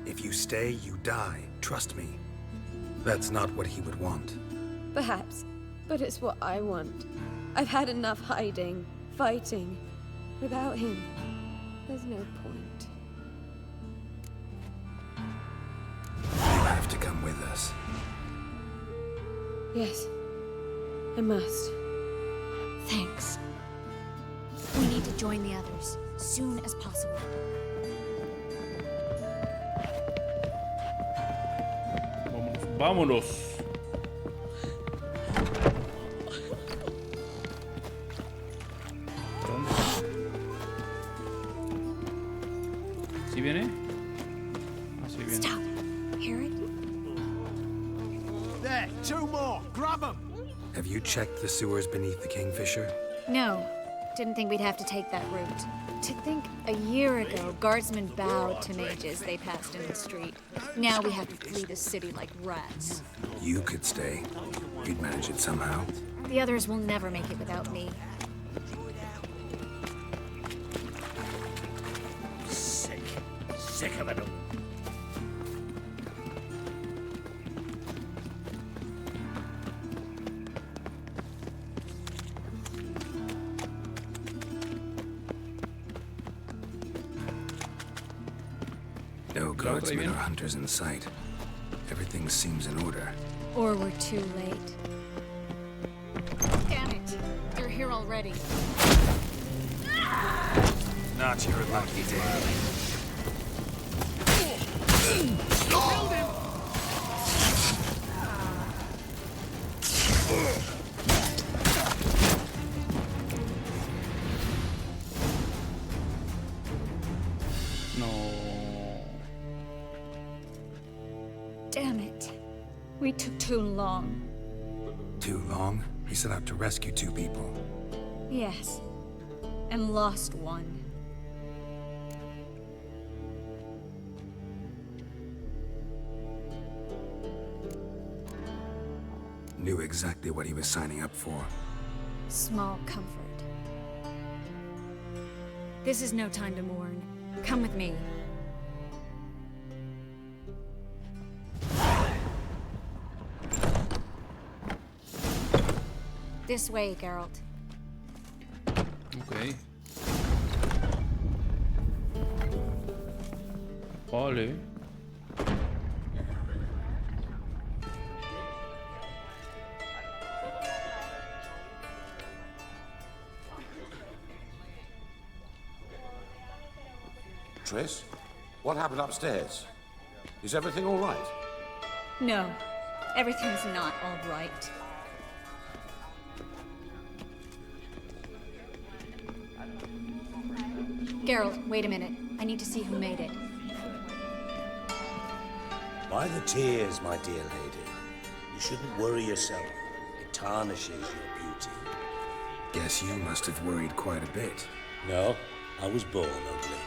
If you stay, you die. Trust me. That's not what he would want. Perhaps, but it's what I want. I've had enough hiding, fighting. Without him, there's no point. You have to come with us. Yes, I must. Thanks. We need to join the others, soon as possible. Vámonos. ¿Sí viene? Ah, sí viene. Stop. Hear it? There, two more. Grab them. Have you checked the sewers beneath the Kingfisher? No. Didn't think we'd have to take that route. To think a year ago, guardsmen bowed to mages they passed in the street. Now we have to flee the city like rats. You could stay. You'd manage it somehow. The others will never make it without me. Sick of it all. No guardsmen or hunters in sight. Everything seems in order. Or we're too late. Damn it! They're here already. Not your lucky day. Killed him! No. Damn it. We took too long. Too long? He set out to rescue two people. Yes. And lost one. Knew exactly what he was signing up for. Small comfort. This is no time to mourn. Come with me. This way, Geralt. Okay. Vale. Triss, what happened upstairs? Is everything all right? No, everything's not all right. Geralt, wait a minute. I need to see who made it. By the tears, my dear lady. You shouldn't worry yourself. It tarnishes your beauty. Guess you must have worried quite a bit. No, I was born ugly.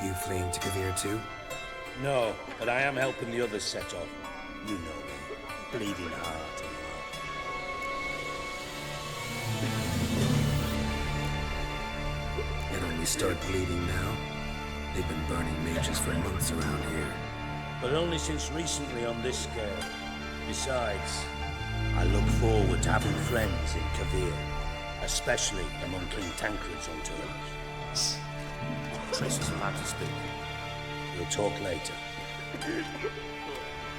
You fleeing to Kavir too? No, but I am helping the others set off. You know me. Bleeding heart and It only start bleeding now. They've been burning mages for months around here. but only since recently on this scale. Besides, I look forward to having friends in Kavir, especially among King Tancred's on terms. Triss is about to speak. We'll talk later.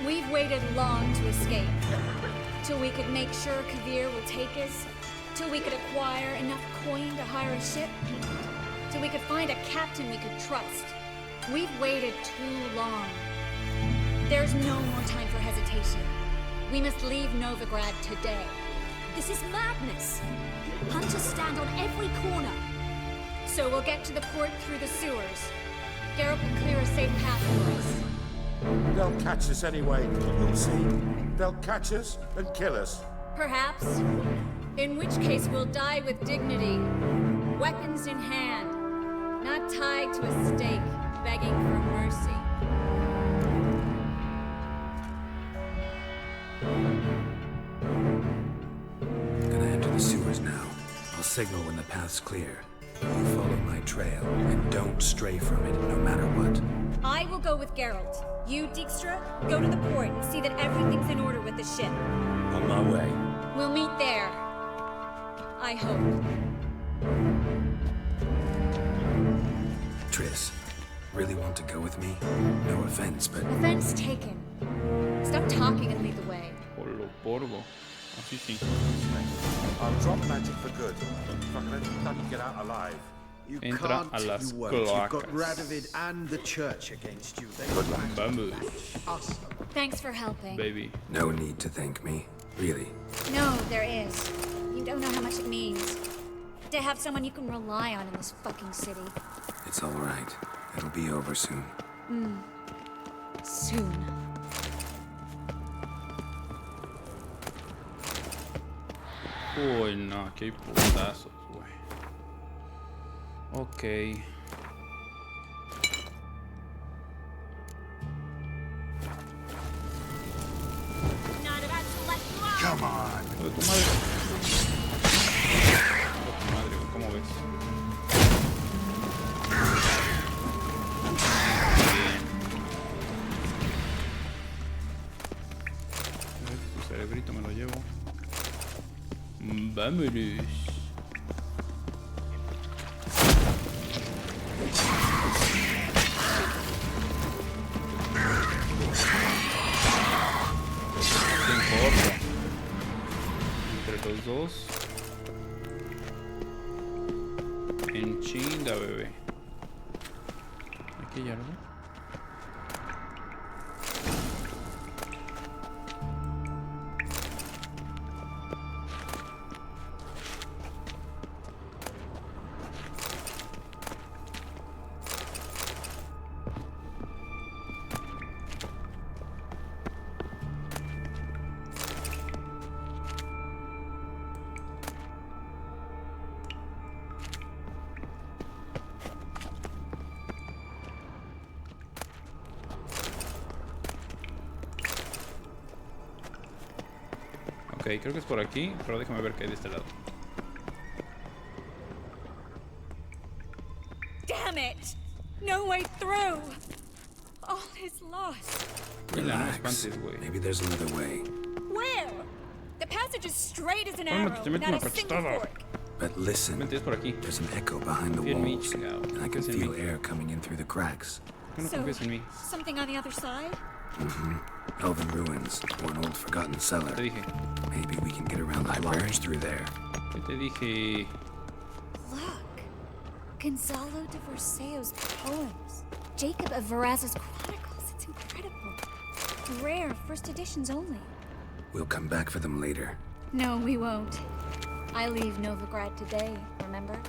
We've waited long to escape. Till we could make sure Kavir will take us. Till we could acquire enough coin to hire a ship. Till we could find a captain we could trust. We've waited too long. There's no more time for hesitation. We must leave Novigrad today. This is madness. Hunters stand on every corner. So we'll get to the port through the sewers. Geralt will clear a safe path for us. They'll catch us anyway. You'll see. They'll catch us and kill us. Perhaps. In which case we'll die with dignity. Weapons in hand. Not tied to a stake, begging for mercy. signal when the path's clear. You follow my trail, and don't stray from it, no matter what. I will go with Geralt. You, Dijkstra, go to the port and see that everything's in order with the ship. On my way. We'll meet there. I hope. Triss, really want to go with me? No offense, but... Offense taken. Stop talking and lead the way. Por lo porvo. Así sí. I'll drop magic for good. If I can only bloody get out alive. You Entra can't, a las you won't. You've got cloacas. Radovid and the church against you. They Good luck. Vamos, us. Thanks for helping. baby. No need to thank me. Really. No, there is. You don't know how much it means. To have someone you can rely on in this fucking city. It's all right. It'll be over soon. Soon. Uy, no, aquí hay putazos, güey. Ok. Come on. Hijo de tu madre. Hijo de tu madre, güey, ¿cómo ves? Bien. Tu cerebrito me lo llevo. Vámonos. Entre los dos. En chinga, bebé. Aquí hay algo. Ok, creo que es por aquí, pero déjame ver qué hay de este lado. Damn it! No way through! All is lost. Relax. Maybe there's another way. Where? The passage is straight as an Cálmate, arrow, te meto not una a single cachetada. fork. But listen, Vente, es por aquí. there's an echo behind the Confía en mí, walls, chingado. and I can Confía en feel mí. air coming in through the cracks. ¿Por qué no So, confías en mí? something on the other side? Elven ruins, or an old forgotten cellar. Te dije. Maybe we can get around the libraries through there. ¿Qué te dije? Look. Gonzalo de Verseo's poems. Jacob of Varaz's chronicles. It's incredible. Rare, first editions only. We'll come back for them later. No, we won't. I leave Novigrad today, remember?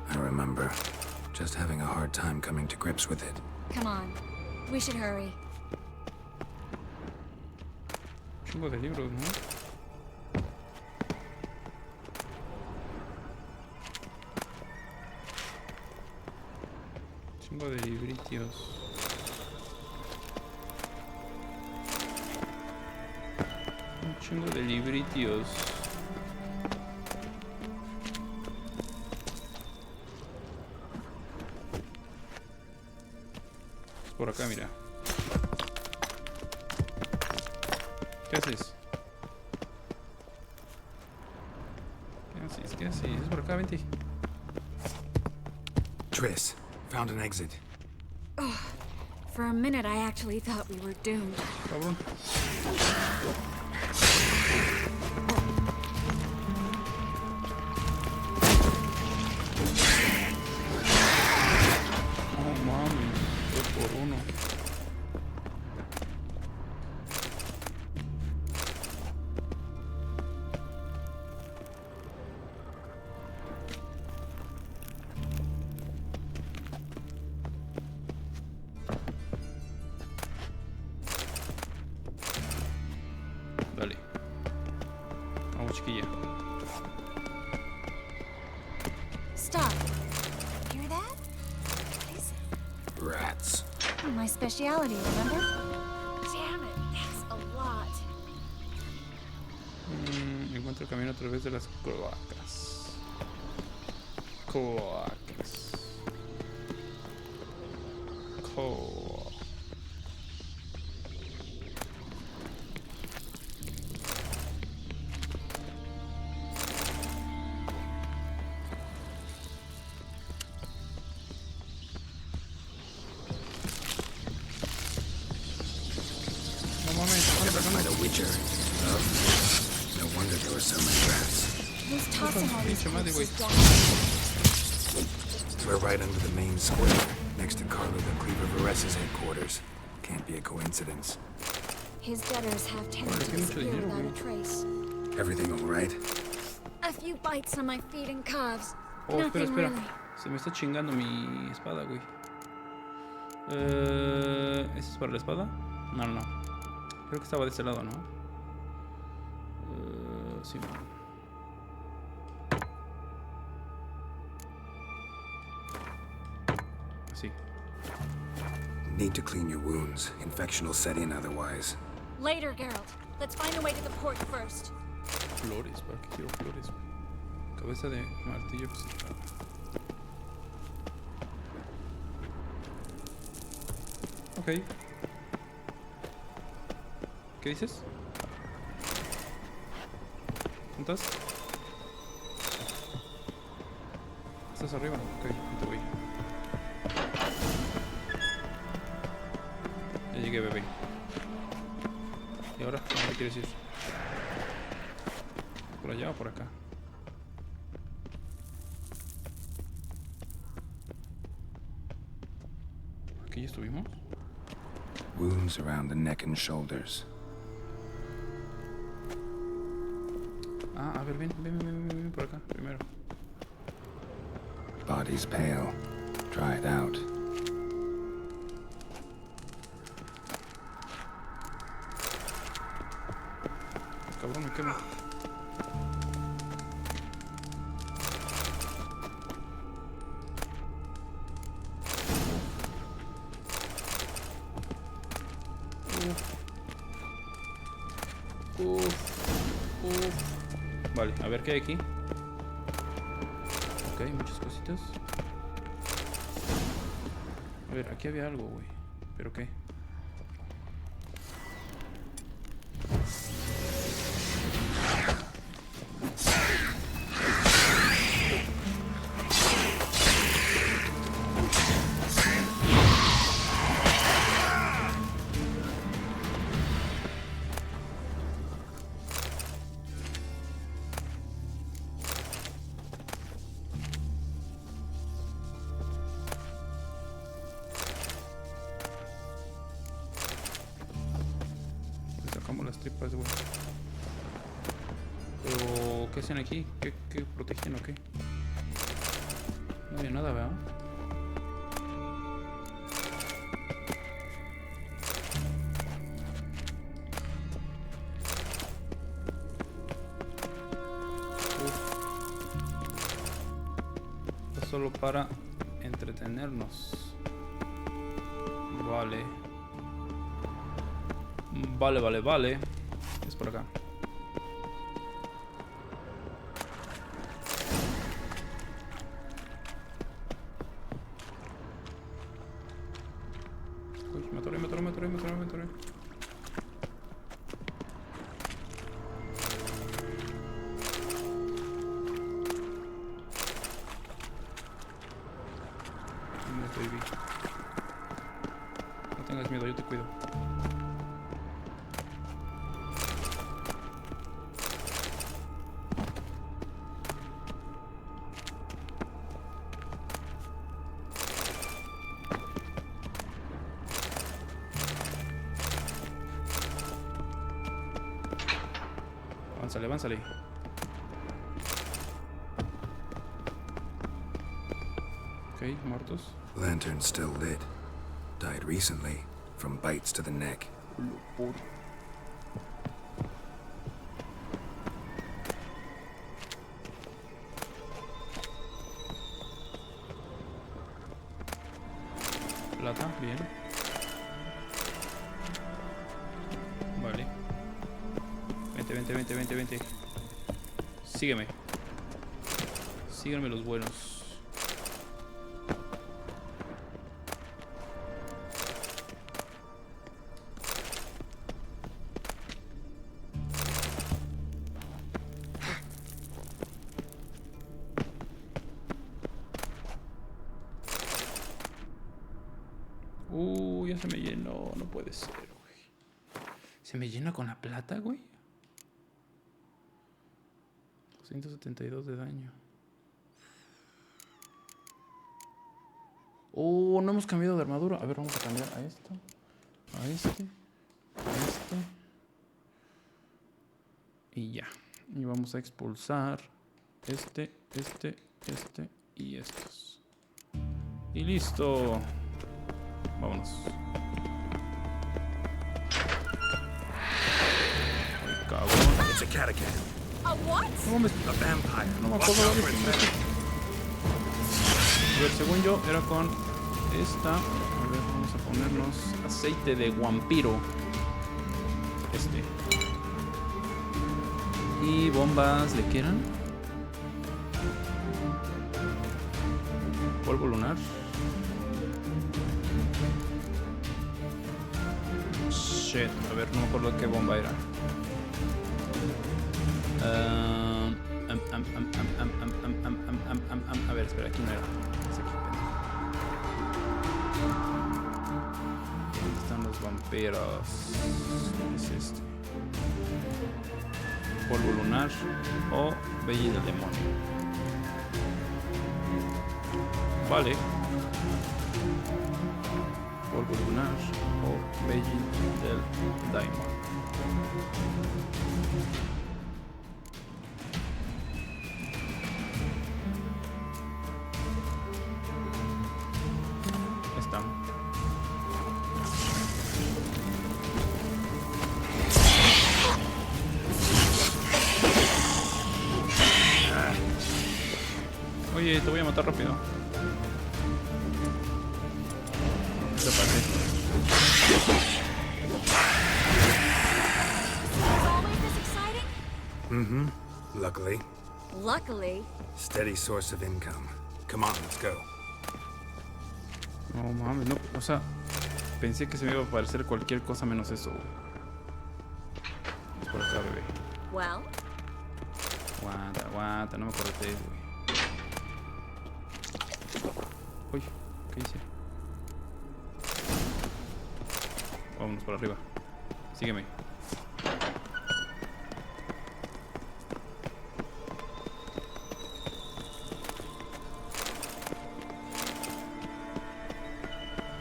I remember. Just having a hard time coming to grips with it. Come on. We should hurry. Chingo de libros, ¿no? Chingo de libritios. Un chingo de libritios. Es por acá, mira. ¿Qué haces? ¿Qué haces? ¿Qué haces? Es por acá, vente. Triss, found an exit. Oh, for a minute, I actually thought we were doomed. Cabrón. Oh, mami. 2 por 1. Dale. Vamos, chiquilla. Stop. Hear that? What is it? Rats. My speciality, remember? Damn it, that's a lot. Encuentro el camino a través de las cloacas. Coax. Never find a witcher. Oh, no wonder there were so many rats. Who's tossing all these corpses down? We're right under the main square, next to Carlo the Cleaver Vares's headquarters. Can't be a coincidence. His debtors have tended to disappear without a trace. Everything all right? A few bites on my feet and calves. Oh, espera, Nothing espera. really. Se me está chingando mi espada, güey. ¿Ese es para la espada? No, no, no. Creo que estaba de este lado, ¿no? Sí. Así. Need to clean your wounds. Infection will set in otherwise. Later, Geralt. Let's find a way to the port first. Flores, ¿para qué quiero flores? Cabeza de martillo oxidado. Ok. ¿Qué dices? ¿Dónde estás? ¿Estás arriba? Ok, no te voy. Ya llegué, bebé. ¿Y ahora? ¿A dónde quieres ir? ¿Por allá o por acá? ¿Aquí ya estuvimos? Wounds around the neck and shoulders. Ah, a ver, ven por acá, primero. Body's pale. Dried out. Cabrón, me quemo. Vale, a ver qué hay aquí. Ok, muchas cositas. A ver, aquí había algo, güey. ¿Pero qué? Las tripas, güey. Pero, ¿qué hacen aquí? ¿Qué protegen o qué? No había nada, ¿verdad? Esto es solo para entretenernos. Vale. Vale. Es por acá. Uy, me atoré. No tengas miedo, yo te cuido. Avánzale. Ok, muertos. Lantern still lit. Died recently, from bites to the neck. Plata, bien. Vale. Vente. Sígueme los buenos. Ya se me llenó. No puede ser, güey. ¿Se me llena con la plata, güey? 272 de daño. No hemos cambiado de armadura. A ver, vamos a cambiar a esto. A este. A este. Y ya. Y vamos a expulsar este y estos. Y listo. Vámonos. Ay, cabrón. It's a catacomb. A what? No mames. A vampire. No me acuerdo de esto. A ver, según yo, era con esta. A ver, vamos a ponernos aceite de vampiro. Y bombas, ¿de qué eran? Polvo lunar. Shit, a ver, no me acuerdo qué bomba era. A ver, espera, aquí no era. Es aquí, ¿dónde están los vampiros? ¿Qué es este? Polvo lunar o Belly del demonio. Vale. Polvo lunar o Belly del Daimon. Oye, te voy a matar rápido. Se pasé. Mm-hmm. Luckily. Luckily? Steady source of income. Come on, let's go. No mames, no. O sea, pensé que se me iba a aparecer cualquier cosa menos eso. Es por acá, bebé. Well. Aguanta, no me corté, güey. Uy, ¿qué hice? Vámonos por arriba. Sígueme.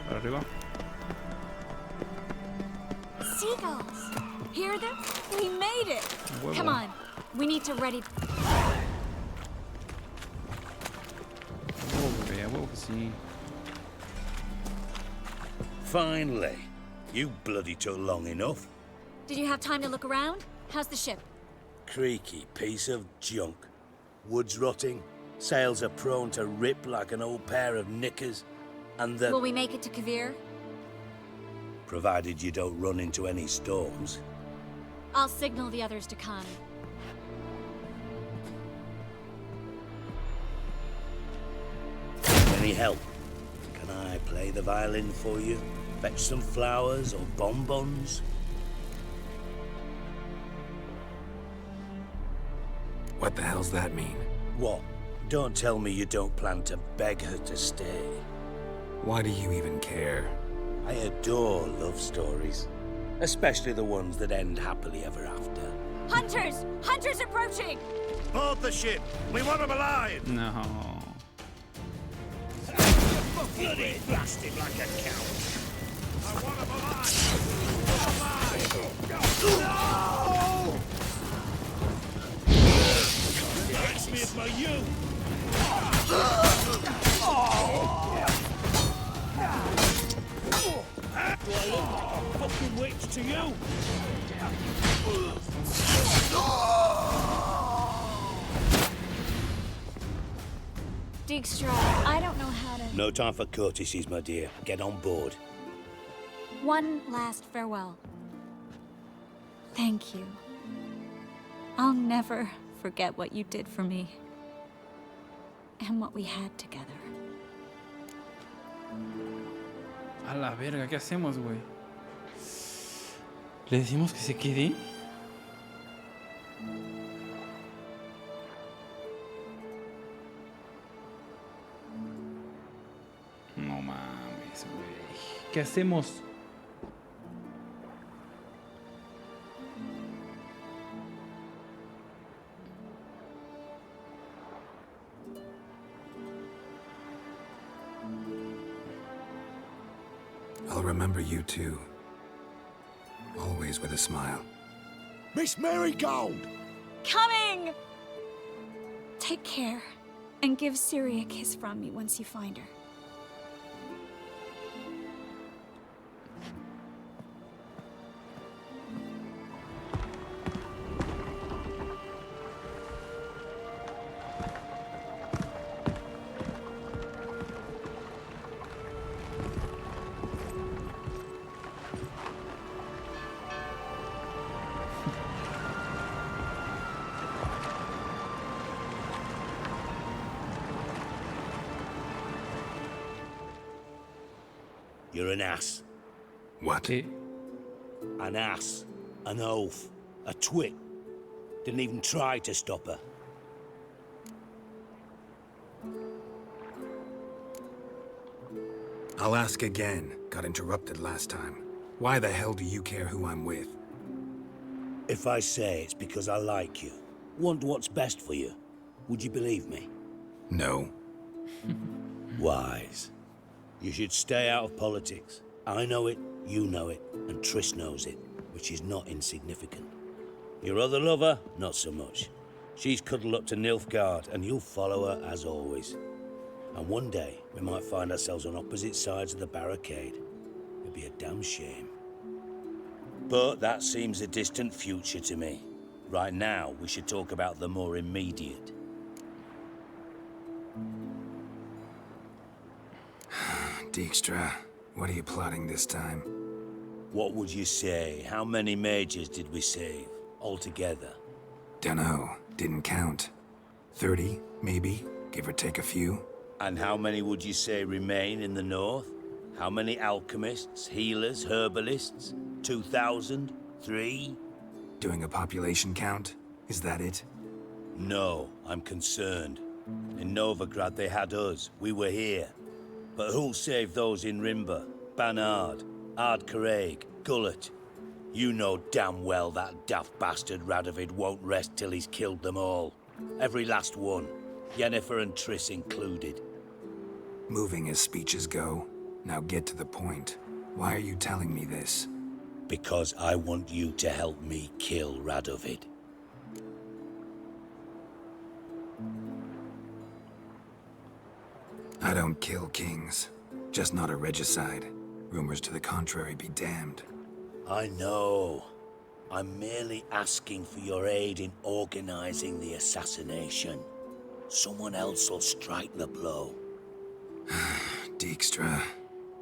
Para arriba. Seagulls! Hear them? We made it! Huevo. Come on, we need to ready. Sí. Finally. You bloody took long enough. Did you have time to look around? How's the ship? Creaky piece of junk. Wood's rotting, sails are prone to rip like an old pair of knickers, and the... Will we make it to Kavir? Provided you don't run into any storms. I'll signal the others to come. Any help? Can I play the violin for you? Fetch some flowers or bonbons? What the hell's that mean? What? Don't tell me you don't plan to beg her to stay. Why do you even care? I adore love stories. Especially the ones that end happily ever after. Hunters! Hunters approaching! Board the ship! We want them alive! No. Bloody blasted like a cow. I want him alive! No! Ask me if my you! Do I look like a fucking witch to you? Dijkstra, I don't know how to... No time for courtesies, my dear. Get on board. One last farewell. Thank you. I'll never forget what you did for me. And what we had together. A la verga, ¿qué hacemos, güey? ¿Le decimos que se quede? No mames. ¿Qué hacemos? I'll remember you too. Always with a smile. Miss Marigold! Coming! Take care, and give Siri a kiss from me once you find her. You're an ass. What? An ass. An oaf. A twit. Didn't even try to stop her. I'll ask again. Got interrupted last time. Why the hell do you care who I'm with? If I say it's because I like you, want what's best for you, would you believe me? No. Wise. You should stay out of politics. I know it, you know it, and Triss knows it, which is not insignificant. Your other lover, not so much. She's cuddled up to Nilfgaard, and you'll follow her as always. And one day, we might find ourselves on opposite sides of the barricade. It'd be a damn shame. But that seems a distant future to me. Right now, we should talk about the more immediate. Dijkstra, what are you plotting this time? What would you say? How many mages did we save, altogether? Dunno. Didn't count. 30, maybe? Give or take a few? And how many would you say remain in the north? How many alchemists, healers, herbalists? 2,000? 3? Doing a population count? Is that it? No, I'm concerned. In Novigrad they had us. We were here. But who'll save those in Rimba? Banard, Ardcaraig, Gullet? You know damn well that daft bastard Radovid won't rest till he's killed them all. Every last one. Yennefer and Triss included. Moving as speeches go. Now get to the point. Why are you telling me this? Because I want you to help me kill Radovid. I don't kill kings. Just not a regicide. Rumors to the contrary be damned. I know. I'm merely asking for your aid in organizing the assassination. Someone else will strike the blow. Dijkstra.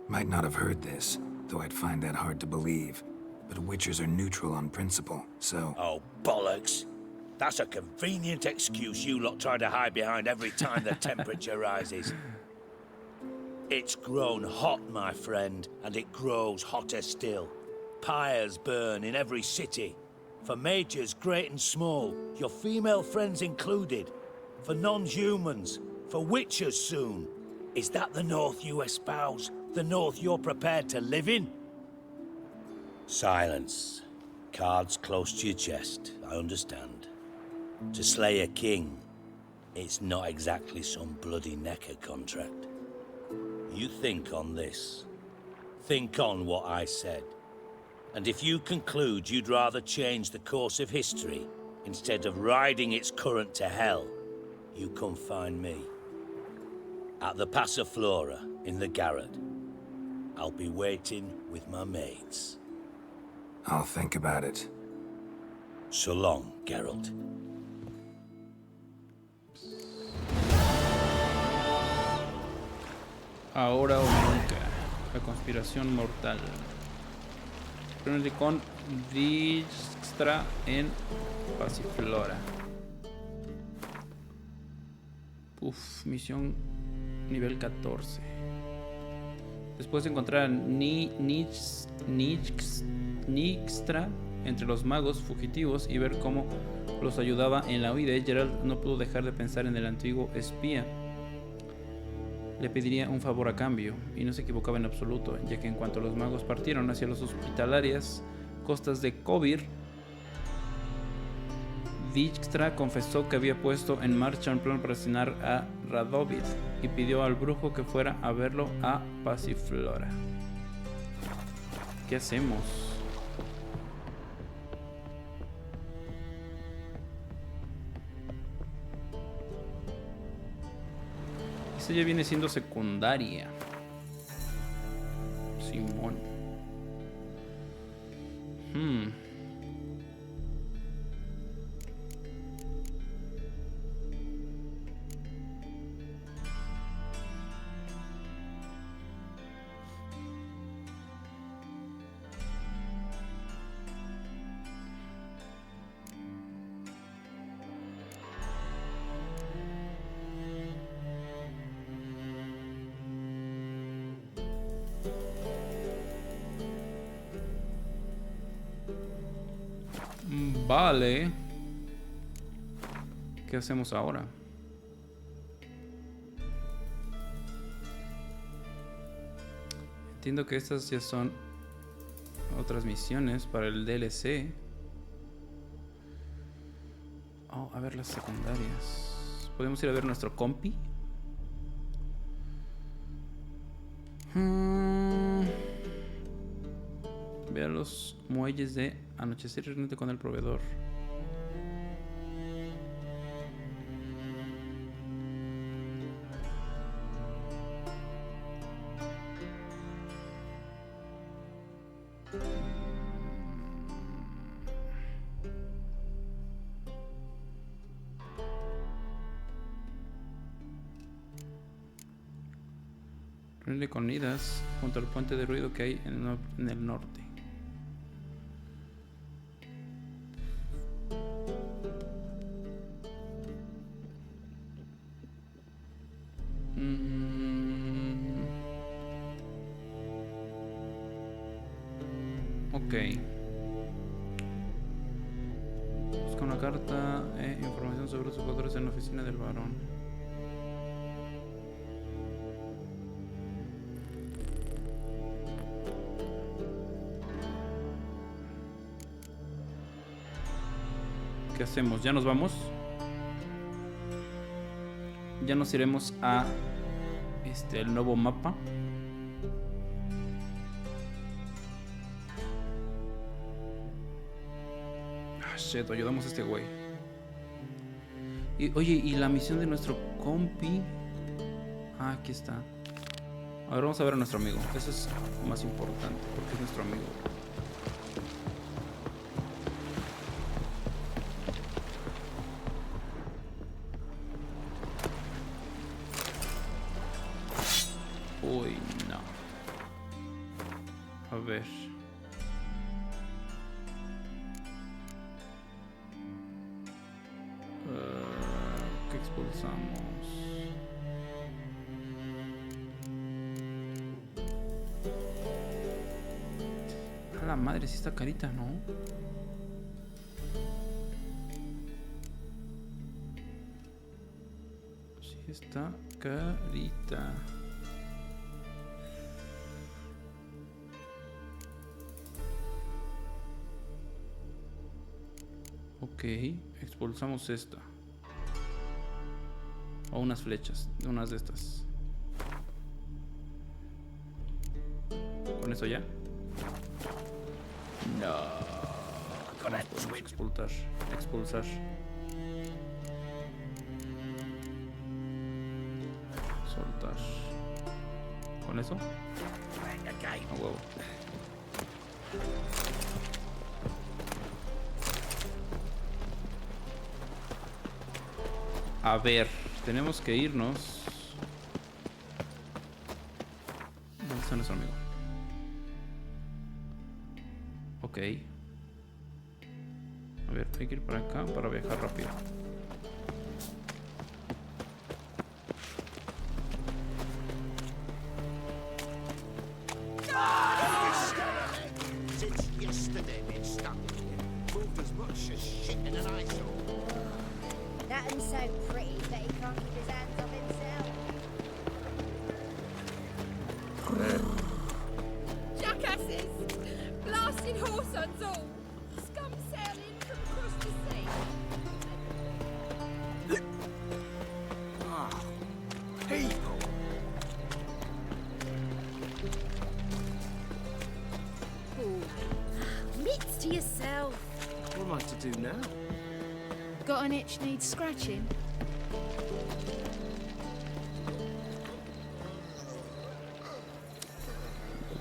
Might not have heard this, though I'd find that hard to believe. But Witchers are neutral on principle, so... Oh, bollocks. That's a convenient excuse you lot try to hide behind every time the temperature rises. It's grown hot, my friend, and it grows hotter still. Pyres burn in every city. For mages great and small, your female friends included. For non-humans, for witchers soon. Is that the North you espouse? The North you're prepared to live in? Silence. Cards close to your chest, I understand. To slay a king, it's not exactly some bloody necker contract. You think on this. Think on what I said. And if you conclude you'd rather change the course of history instead of riding its current to hell, you come find me. At the Passiflora in the garret. I'll be waiting with my mates. I'll think about it. So long, Geralt. Ahora o nunca. La conspiración mortal. Primero con Dijkstra en Passiflora. Uf, misión nivel 14. Después de encontrar a Dijkstra entre los magos fugitivos y ver cómo los ayudaba en la huida, Geralt no pudo dejar de pensar en el antiguo espía. le pediría un favor a cambio, y no se equivocaba en absoluto, ya que en cuanto los magos partieron hacia las hospitalarias costas de Kovir, Dijkstra confesó que había puesto en marcha un plan para asesinar a Radovid y pidió al brujo que fuera a verlo a Pasiflora. ¿Qué hacemos? Esa ya viene siendo secundaria. Simón. Vale. ¿Qué hacemos ahora? Entiendo que estas ya son otras misiones para el DLC. Oh, a ver las secundarias. ¿Podemos ir a ver nuestro compi? Ve a los muelles de anochecer y reúnete con el proveedor. Reúnete con Idas junto al puente de ruido que hay en el norte. Ok. Busca una carta e información sobre los jugadores en la oficina del varón. ¿Qué hacemos? ¿Ya nos vamos? Ya nos iremos a el nuevo mapa. Shit, ayudamos a este güey. Y, oye, ¿y la misión de nuestro compi? Ah, aquí está. A ver, vamos a ver a nuestro amigo. Eso es más importante, porque es nuestro amigo. Uy, no. A ver. ¿Qué expulsamos? A la madre, sí está carita, ¿no? Sí está carita. Ok, expulsamos esta. O unas flechas, unas de estas. ¿Con eso ya? No. Podemos expulsar. Soltar. ¿Con eso? A huevo. A ver, tenemos que irnos. ¿Dónde está nuestro amigo? Ok. A ver, hay que ir para acá para viajar rápido. Since yesterday been stuck here. Moved as much as shit in an eyesore. That one's so pretty that he can't keep his hands off himself. horses. Blasted horse and all. Scum sailing from across the sea. Ah, people. Mitts to yourself. What am I to do now? Got an itch needs scratching?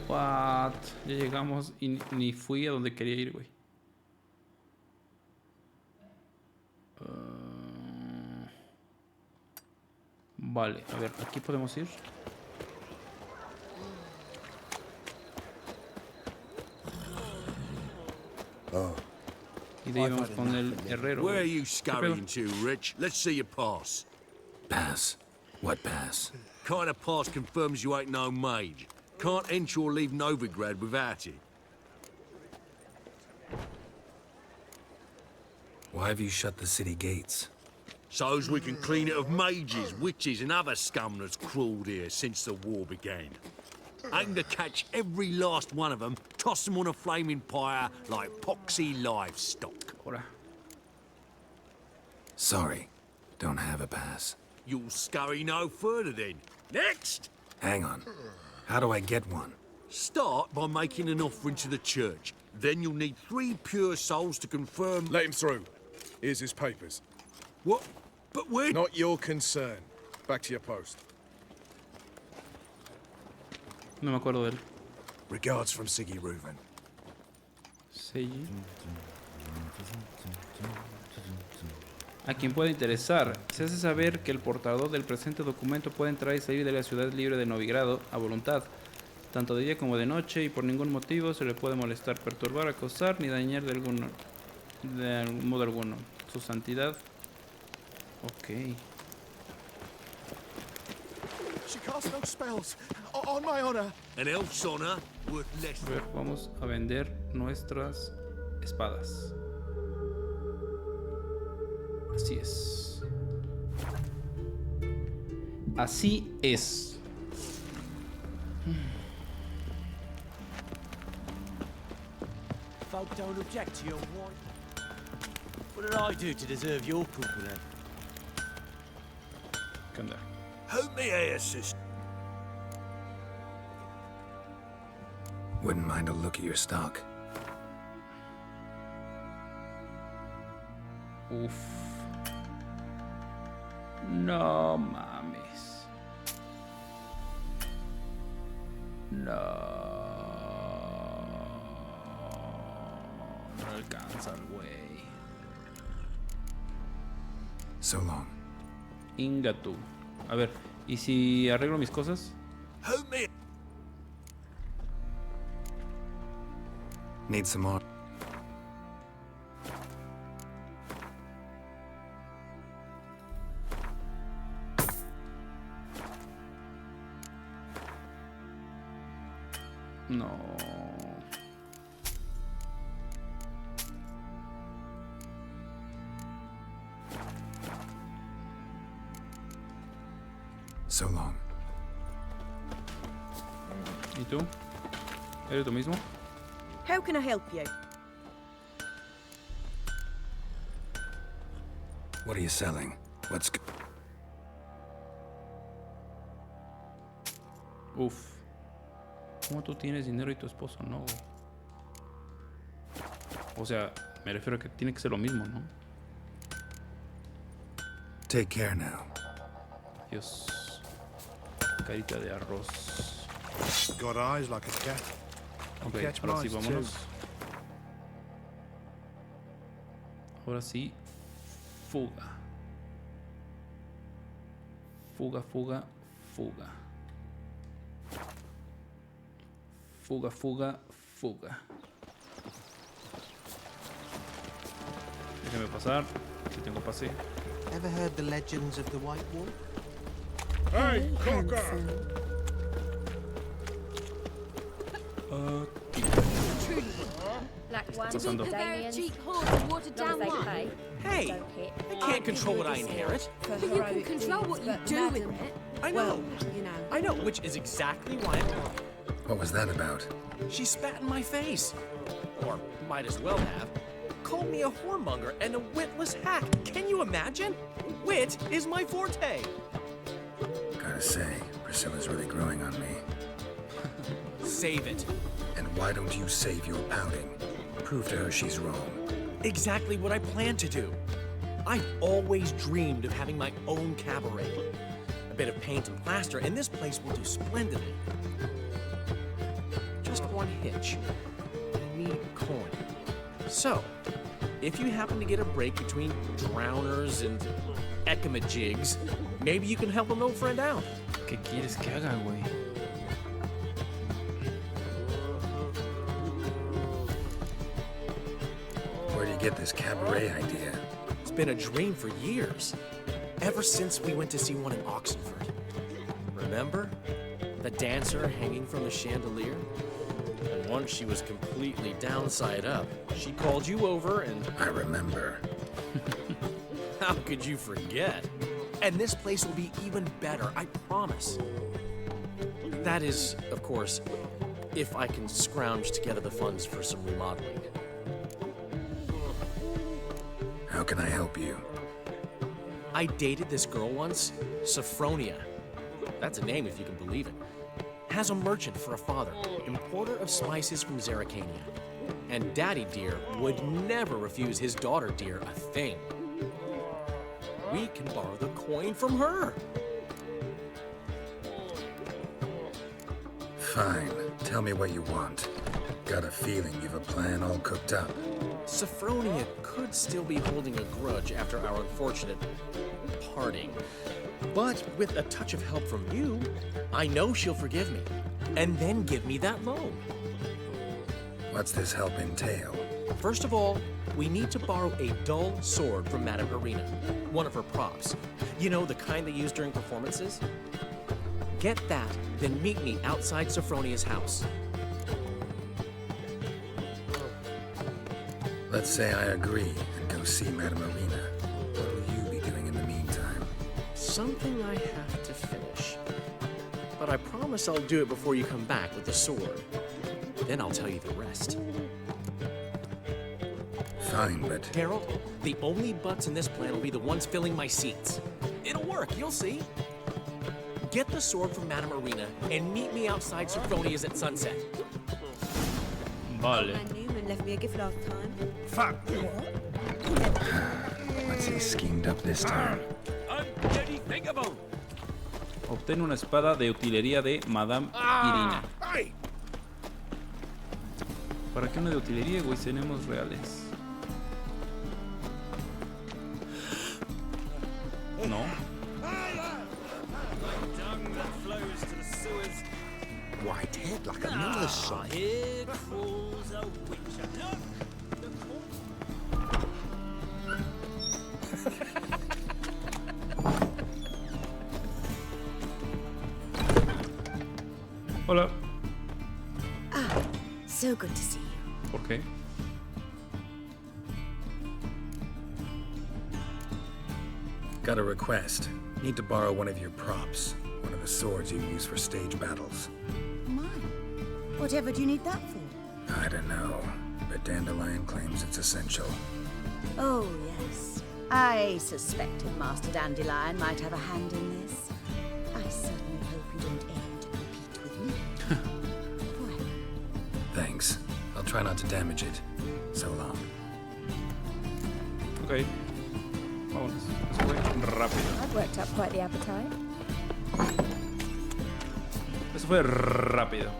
What? Ya llegamos y ni fui a donde quería ir, güey. Vale, a ver, aquí podemos ir. Y de ahí vamos con el herrero. Where are you scurrying to, Rich? Let's see your pass. Pass? What pass? Kind of pass confirms you ain't no mage. Can't enter or leave Novigrad without it. Why have you shut the city gates? So's we can clean it of mages, witches and other scum that's crawled here since the war began. Aim to catch every last one of them, toss them on a flaming pyre like poxy livestock. Sorry, don't have a pass. You'll scurry no further then. Next! Hang on. How do I get one? Start by making an offering to the church. Then you'll need 3 pure souls to confirm... Let him through. Here's his papers. What? But we're... Not your concern. Back to your post. No me acuerdo de él. Regards from Siggy Reuven. Siggy. A quien puede interesar, se hace saber que el portador del presente documento puede entrar y salir de la ciudad libre de Novigrado a voluntad, tanto de día como de noche, y por ningún motivo se le puede molestar, perturbar, acosar ni dañar de algún modo alguno. Su santidad. Ok. She casts no spells. On my honor. An elf's honor worth less. A ver, vamos a vender nuestras espadas. Así es. Así es. Folk don't object to your wine. What did I do to deserve your company? ¿Qué onda? Hold me here, sister. Wouldn't mind a look at your stock. Uf. No mames. No. No alcanza el güey. So long. Inga tú. A ver, ¿y si arreglo mis cosas? Hold me. Need some more. No. So long. ¿Y tú? ¿Eres tú mismo? How can I help you? What are you selling? What's... Uf. ¿Cómo tú tienes dinero y tu esposo no, güey? O sea, me refiero a que tiene que ser lo mismo, ¿no? Take care now. Dios. Carita de arroz. Got eyes like a cat. Ok, ahora sí, vámonos. Ahora sí, fuga. Fuga, fuga, fuga. Fuga, fuga, fuga. Déjame pasar, si tengo pase. Ever heard the legends of the White Wolf? Hey, cocker! Black one. Pasando. To be a cheap horse and watered down wine. Hey, I can't control what I inherit. But you can control what you do with it. I know. I know, which is exactly why I'm... What was that about? She spat in my face. Or might as well have. Called me a whoremonger and a witless hack. Can you imagine? Wit is my forte. Gotta say, Priscilla's really growing on me. Save it. And why don't you save your pouting? Prove to her she's wrong. Exactly what I plan to do. I've always dreamed of having my own cabaret. A bit of paint and plaster, and this place will do splendidly. Just one hitch. I need coin. So, if you happen to get a break between drowners and ecamajigs, maybe you can help an old friend out. ¿Qué quieres que haga, güey? Where do you get this cabaret idea? It's been a dream for years. Ever since we went to see one in Oxenford. Remember? The dancer hanging from the chandelier? And once she was completely downside up, she called you over and... I remember. How could you forget? And this place will be even better, I promise. That is, of course, if I can scrounge together the funds for some remodeling. How can I help you? I dated this girl once, Sophronia. That's a name if you can believe it. Has a merchant for a father, importer of spices from Zerrikania. And Daddy Dear would never refuse his daughter Dear a thing. We can borrow the coin from her. Fine. Tell me what you want. Got a feeling you've a plan all cooked up. Sophronia could still be holding a grudge after our unfortunate parting. But with a touch of help from you, I know she'll forgive me. And then give me that loan. What's this help entail? First of all, we need to borrow a dull sword from Madame Irina, one of her props. You know, the kind they use during performances? Get that, then meet me outside Sophronia's house. Let's say I agree and go see Madame Irina. What will you be doing in the meantime? Something I have to finish. But I promise I'll do it before you come back with the sword. Then I'll tell you the rest. Fine, but... Harold, the only butts in this plan will be the ones filling my seats. It'll work, you'll see. Get the sword from Madame Irina and meet me outside Sophronia's at sunset. Vale. Newman left me a gift last time. Fuck! What's he schemed up this time? Obtén una espada de utilería de Madame Irina. ¿Para qué una de utilería, güey? Tenemos reales. No. White head like a miller's son. Here crawls a witcher. Hola. Ah, so good to see you. ¿Por qué? Got a request. Need to borrow one of your props. One of the swords you use for stage battles. Mine? Whatever do you need that for? I don't know, but Dandelion claims it's essential. Oh, yes. I suspected Master Dandelion might have a hand in this. I certainly hope you don't aim to compete with me. Thanks. I'll try not to damage it. So long. Ok. Vámonos. Eso fue rápido. I've worked up quite the appetite. Eso fue rápido.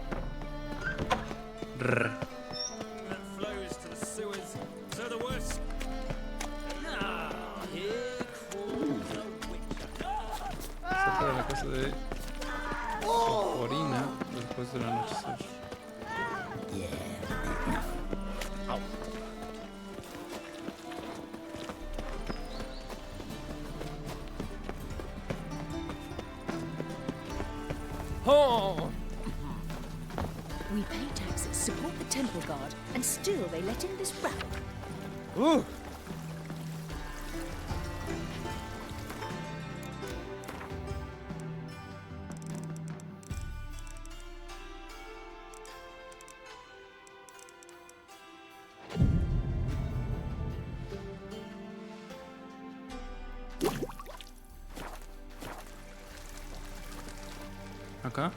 Flows to the sewers, so the worst. Here crawls a witcher. Está para la casa de Sophorina después del anochecer. Oh! We pay taxes, support the temple guard, and still they let in this rabble. Ooh! ¿Acá?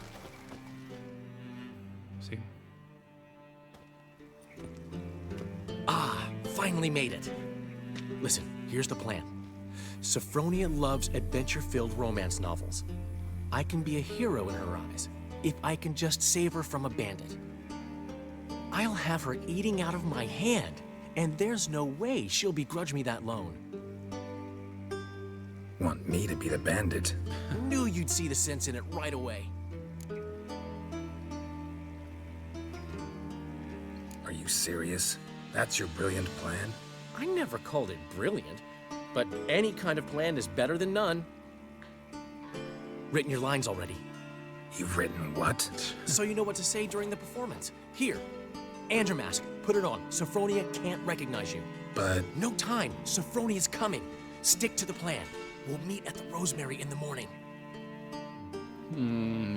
Sí. Ah, finally made it. Listen, here's the plan. Sophronia loves adventure-filled romance novels. I can be a hero in her eyes if I can just save her from a bandit. I'll have her eating out of my hand, and there's no way she'll begrudge me that loan. Want me to be the bandit? Knew you'd see the sense in it right away. Are you serious? That's your brilliant plan? I never called it brilliant, but any kind of plan is better than none. Written your lines already. You've written what? So you know what to say during the performance. Here, and your mask. Put it on. Sophronia can't recognize you. But... No time. Sophronia's coming. Stick to the plan. We'll meet at the Rosemary in the morning.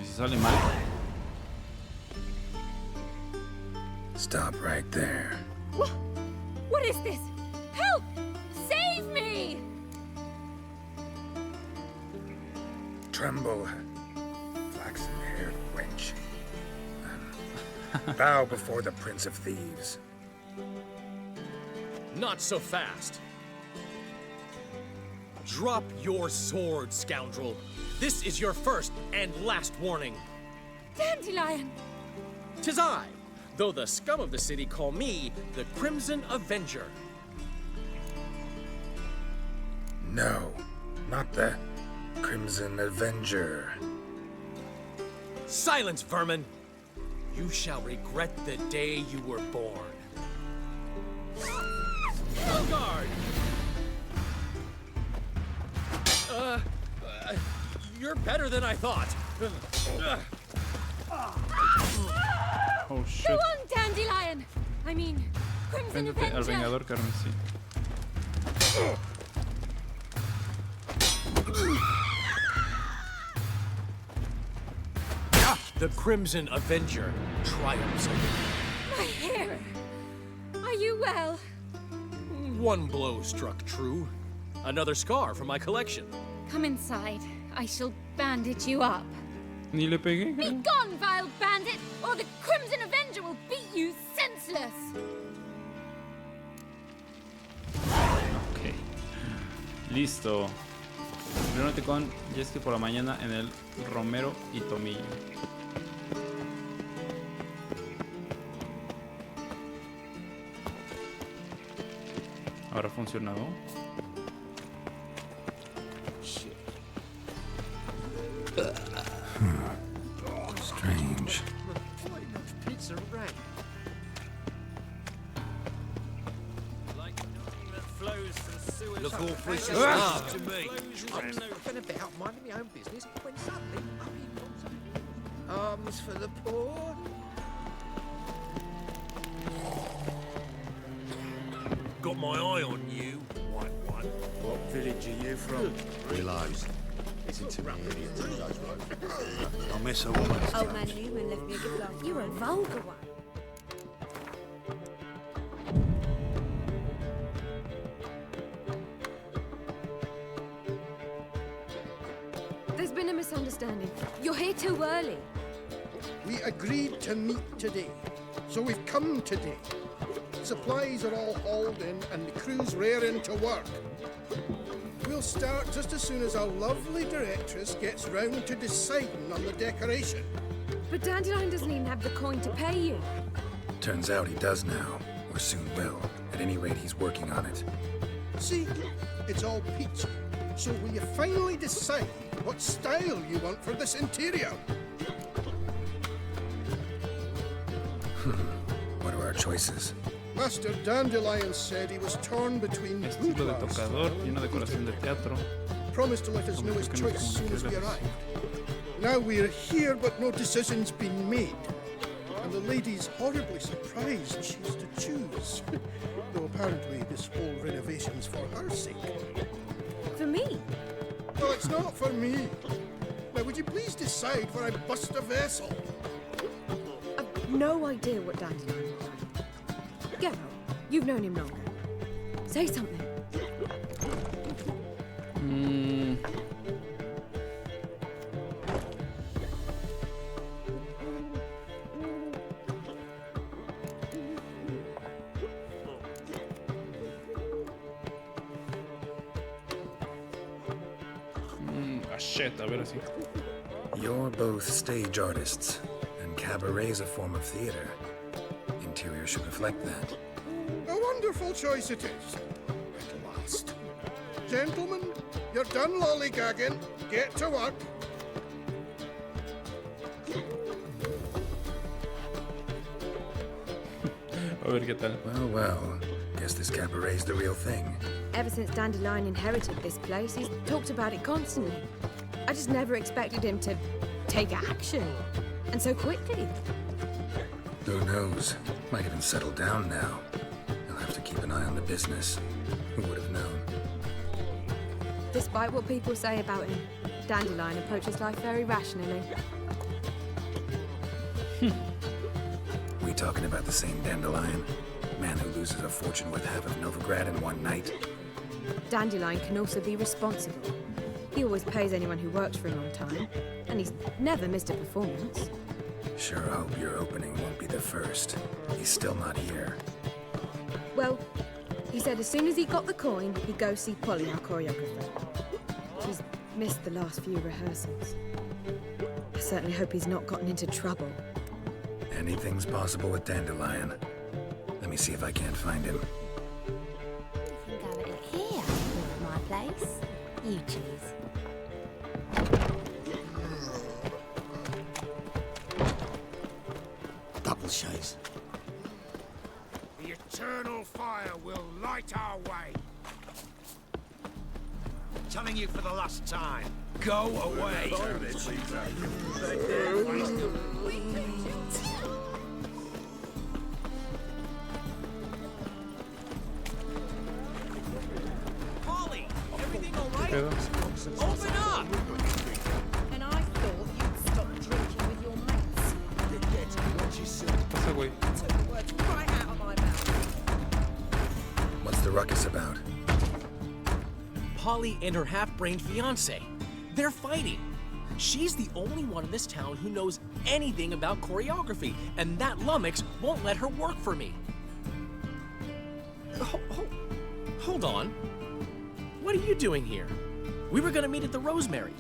Si sale mal. Stop right there. What is this? Help! Save me! Tremble, flaxen-haired wench. Bow before the Prince of Thieves. Not so fast. Drop your sword, scoundrel. This is your first and last warning. Dandelion! 'Tis I, though the scum of the city call me the Crimson Avenger. No, not the Crimson Avenger. Silence, vermin! You shall regret the day you were born. Pulgar! You're better than I thought. Oh shit. Go on, Dandelion! I mean, Crimson Véndete al Avenger! Vengador Carmesí. The Crimson Avenger triumphs. My hair! Are you well? One blow struck true. Another scar from my collection. Come inside. I shall bandage you up. Ni le pegué. Be gone, vile bandit, or the Crimson Avenger will beat you senseless! Ok. Listo. Reúnete con Jesky por la mañana en el Romero y Tomillo. ¿Habrá funcionado? Strange. Look all free to me. I'm nothing about minding my own business when suddenly up he comes. Arms for the poor. Got my eye on you, white one. What village are you from? Realize. Listen to me, idiot. I'll miss a woman. Old man Newman left me a gift last. You're a vulgar one. There's been a misunderstanding. You're here too early. We agreed to meet today, so we've come today. Supplies are all hauled in and the crew's raring to work. We'll start just as soon as our lovely directress gets round to deciding on the decoration. But Dandelion doesn't even have the coin to pay you. Turns out he does now, or soon will. At any rate, he's working on it. See, it's all peachy. So will you finally decide what style you want for this interior? What are our choices? Master Dandelion said he was torn between Estilo de blue glass tocador y una decoración de teatro. promised to let us know his choice as soon as we arrived. Now we're here, but no decision's been made. And the lady's horribly surprised she's to choose. Though apparently this whole renovation's for her sake. For me? Well, it's not for me. Now, would you please decide where I bust a vessel? I've no idea what Dandelion is like. Geralt, you've known him longer. Say something. shit, a ver así. You're both stage artists, and cabaret's a form of theater. Interior should reflect that. A wonderful choice it is. At last. Gentlemen, you're done lollygagging. Get to work. A ver qué tal. Well. Guess this cabaret's the real thing. Ever since Dandelion inherited this place, he's talked about it constantly. I just never expected him to take action. And so quickly. Who knows? Might even settle down now. I'll have to keep an eye on the business. Who would have known? Despite what people say about him, Dandelion approaches life very rationally. We talking about the same Dandelion? Man who loses a fortune worth half of Novigrad in one night? Dandelion can also be responsible. He always pays anyone who works for him on time, and he's never missed a performance. Sure hope your opening won't be the first. He's still not here. Well, he said as soon as he got the coin, he'd go see Polly, our choreographer. She's missed the last few rehearsals. I certainly hope he's not gotten into trouble. Anything's possible with Dandelion. Let me see if I can't find him. You can go in here with my place. You choose. Double shades. The eternal fire will light our way. Telling you for the last time. Go away. Polly, everything all right? Pero... Open up! And I thought you'd stop drinking with your mates. Pasa, güey. Took the words right out of my mouth. What's the ruckus about? Polly and her half-brained fiancé. They're fighting. She's the only one in this town who knows anything about choreography, and that lummox won't let her work for me. Hold on. What are you doing here? We were gonna meet at the Rosemary.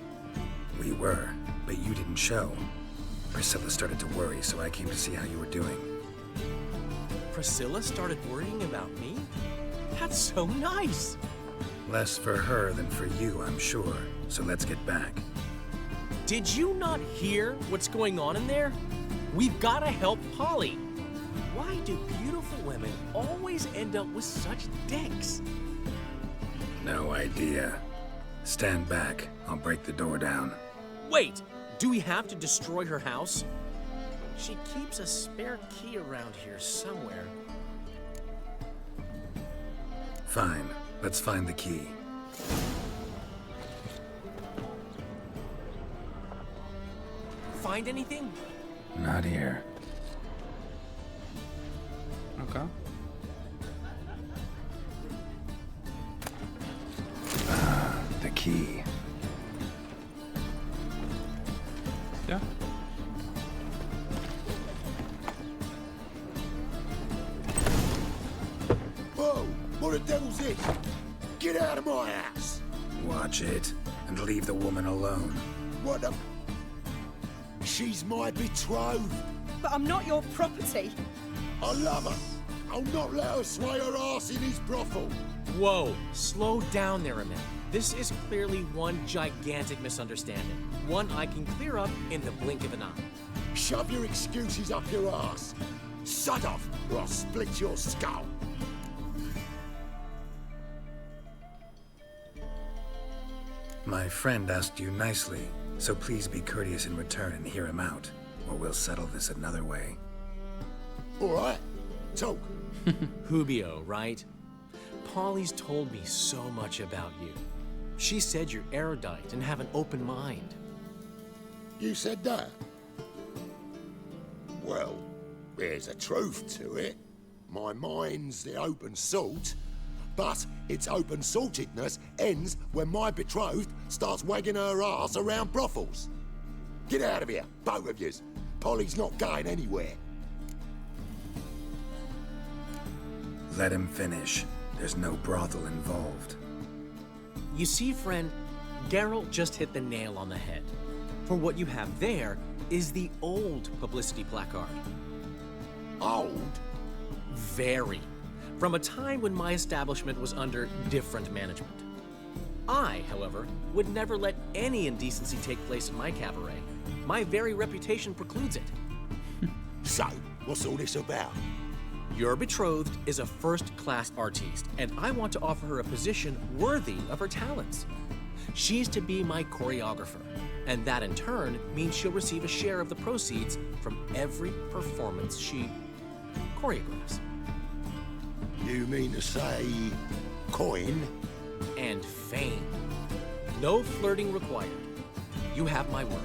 We were, but you didn't show. Priscilla started to worry, so I came to see how you were doing. Priscilla started worrying about me? That's so nice. Less for her than for you, I'm sure. So let's get back. Did you not hear what's going on in there? We've got to help Polly. Why do beautiful women always end up with such dicks? No idea. Stand back. I'll break the door down. Wait, do we have to destroy her house? She keeps a spare key around here somewhere. Fine. Let's find the key. Find anything? Not here. Okay. The key. Yeah. Whoa! What the devil's this? Get out of my house! Watch it, and leave the woman alone. What the... She's my betrothed. But I'm not your property. I love her. I'll not let her sway her ass in his brothel. Whoa, slow down there a minute. This is clearly one gigantic misunderstanding. One I can clear up in the blink of an eye. Shove your excuses up your ass. Sod off, or I'll split your skull. My friend asked you nicely, so please be courteous in return and hear him out, or we'll settle this another way. All right, talk. Hubio, right? Polly's told me so much about you. She said you're erudite and have an open mind. You said that? Well, there's a truth to it. My mind's the open salt, but its open saltedness ends when my betrothed starts wagging her ass around brothels. Get out of here, both of yous. Polly's not going anywhere. Let him finish. There's no brothel involved. You see, friend, Geralt just hit the nail on the head. For what you have there is the old publicity placard. Old? Very. From a time when my establishment was under different management. I, however, would never let any indecency take place in my cabaret. My very reputation precludes it. So, what's all this about? Your betrothed is a first-class artiste, and I want to offer her a position worthy of her talents. She's to be my choreographer, and that in turn means she'll receive a share of the proceeds from every performance she choreographs. You mean to say coin? And fame. No flirting required. You have my word.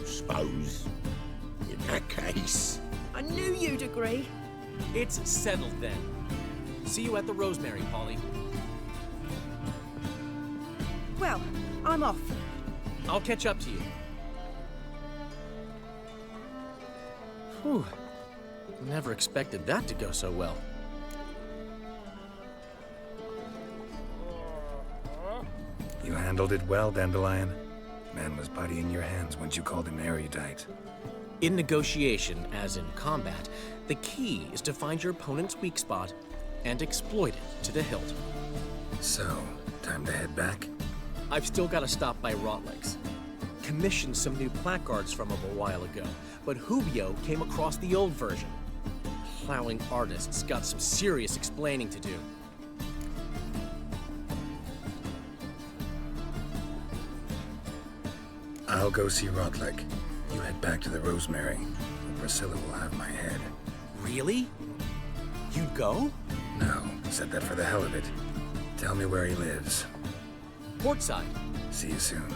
Suppose, in that case... I knew you'd agree. It's settled then. See you at the Rosemary, Polly. Well, I'm off. I'll catch up to you. Whew. Never expected that to go so well. You handled it well, Dandelion. Man was body in your hands once you called him erudite. In negotiation, as in combat, the key is to find your opponent's weak spot and exploit it to the hilt. So, time to head back? I've still got to stop by Rotlegs. Commissioned some new placards from him a while ago, but Hubio came across the old version. Plowing artists got some serious explaining to do. I'll go see Rotleg. You head back to the Rosemary. Priscilla will have my head. Really? You'd go? No, said that for the hell of it. Tell me where he lives. Portside. See you soon.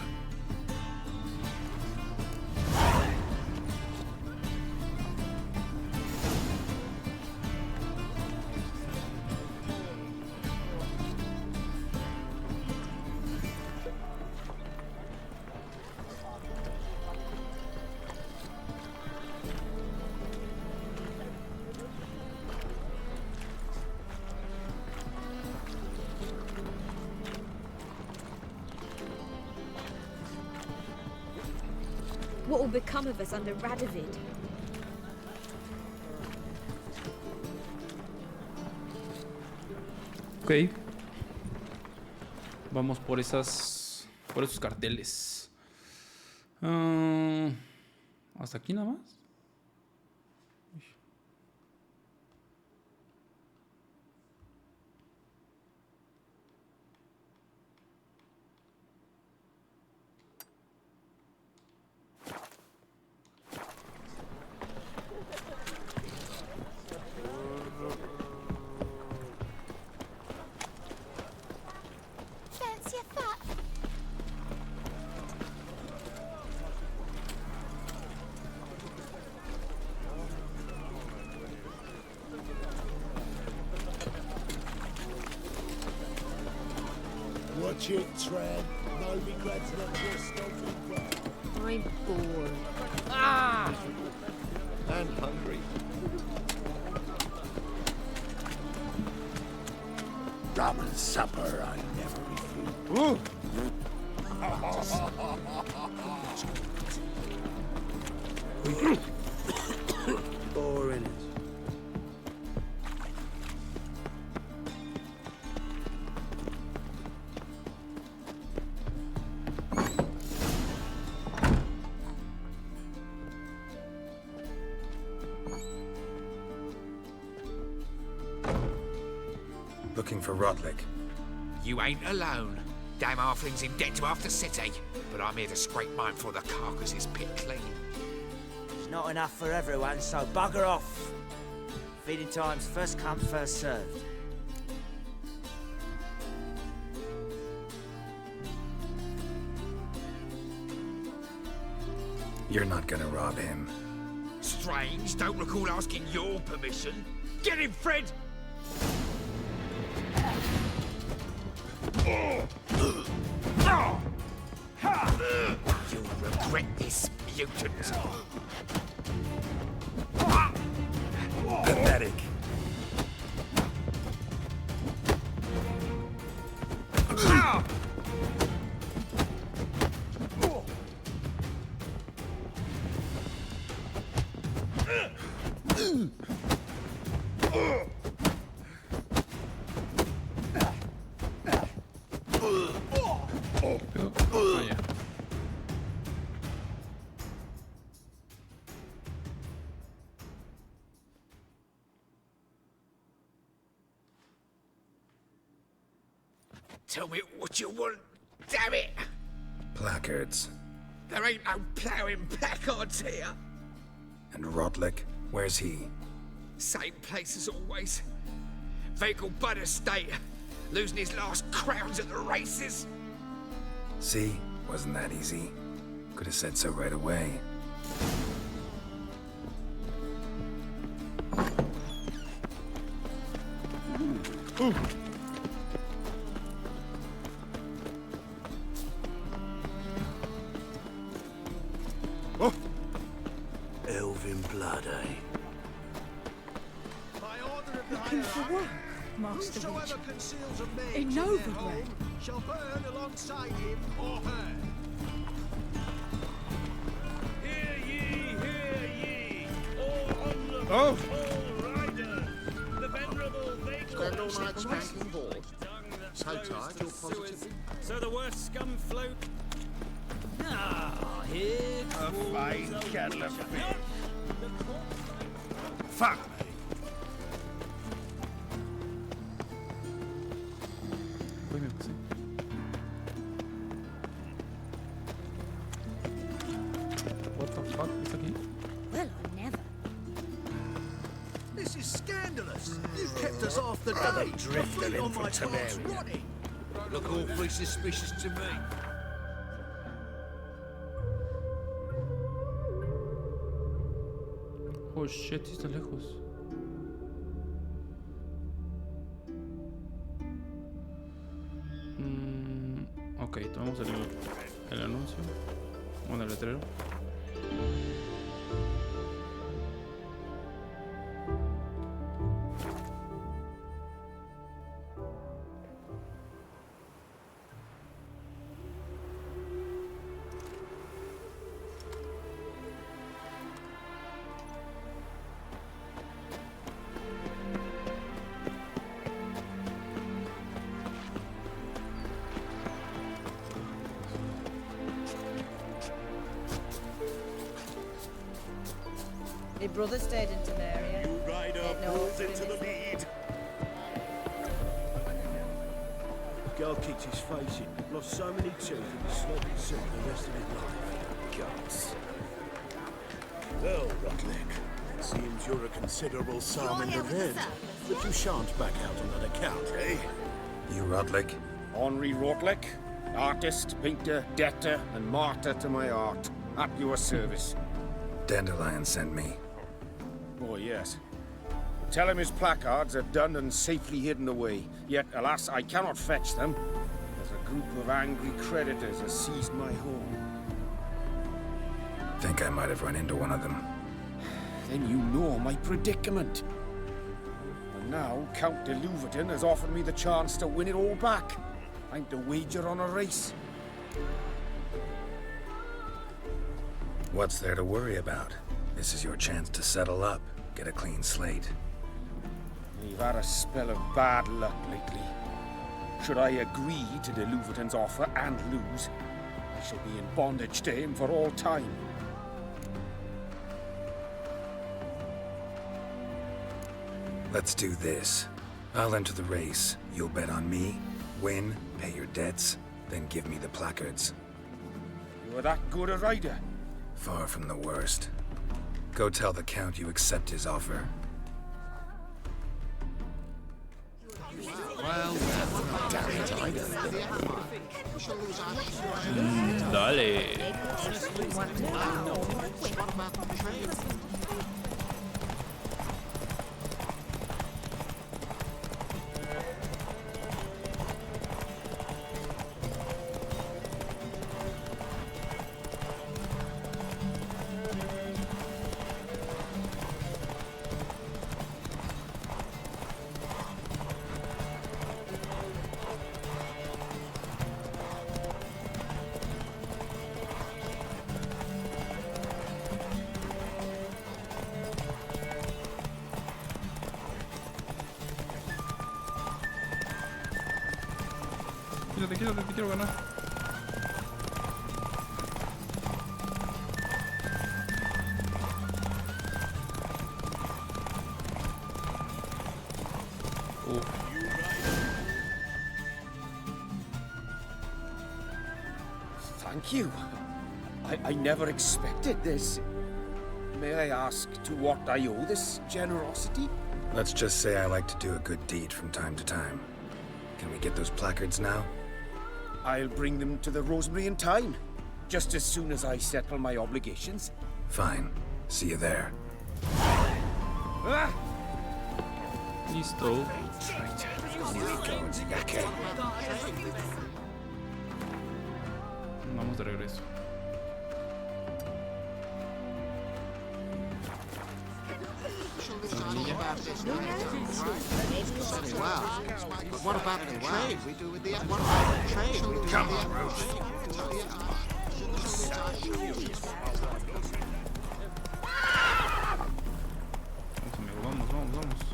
What will become of us under Radovid? Ok. Vamos por esos carteles. ¿Hasta aquí nada más? Watch it, Tread. No regrets left your stomping ground. I'm bored. Ah! And hungry. Rum and supper I never refuse. Boring it. Looking for Rotleg. You ain't alone. Damn halfling's in debt to half the city. But I'm here to scrape mine before the carcass is picked clean. There's not enough for everyone, so bugger off. Feeding time's first come, first served. You're not gonna rob him. Strange, don't recall asking your permission. Get him, Fred! You'll regret this, mutant. Pathetic. Vaya. Tell me what you want, damn it! Placards. There ain't no ploughing placards here. And Rotlick, where's he? Same place as always. Vehicle Bud Estate. Losing his last crowns at the races. See? Wasn't that easy? Could have said so right away. Elven blood, eh? Looking for work, Master Witch. In Novigrad. Shall burn alongside him or her. Hear ye, all onlookers, Oh. all riders. The venerable Vegal Spend all night spanking board. So tired you're positive. So the worst scum float. Ah, here A fine comes kettle of witch. fish. Fuck me. Uy, me pasé. What the fuck? ¿Es aquí? Well, I never. This is scandalous. You've kept us off the Rather day. drift them in from Tiberium. Look awfully suspicious to me. Oh shit, está lejos. Ok, tomamos el anuncio. Bueno, el letrero. My brother stayed in Temeria. You ride our bulls into the mead. The girl kicked his face in. Lost so many teeth in the sloppy soup the rest of his life. Guts. Well, Rotlick, it seems you're a considerable psalm in the red. But you shan't back out on that account, eh? You Rotlick? Henri Rotlick, artist, painter, debtor, and martyr to my art. At your service. Dandelion sent me. Oh, yes. Tell him his placards are done and safely hidden away. Yet, alas, I cannot fetch them, as a group of angry creditors has seized my home. Think I might have run into one of them. Then you know my predicament. And now, Count de Louverton has offered me the chance to win it all back. I'm to wager on a race. What's there to worry about? This is your chance to settle up, get a clean slate. You've had a spell of bad luck lately. Should I agree to de Louverton's offer and lose, I shall be in bondage to him for all time. Let's do this. I'll enter the race. You'll bet on me, win, pay your debts, then give me the placards. You are that good a rider? Far from the worst. Go tell the Count you accept his offer. Dale. quítate, te quiero ganar. Thank you. I never expected this. May I ask to what I owe this generosity? Let's just say I like to do a good deed from time to time. Can we get those placards now? I'll bring them to the Rosemary in time, just as soon as I settle my obligations. Fine. See you there. Ah! Listo. Vamos de regreso. What about the trade we do with the what about the trade we do with the Vamos, vamos.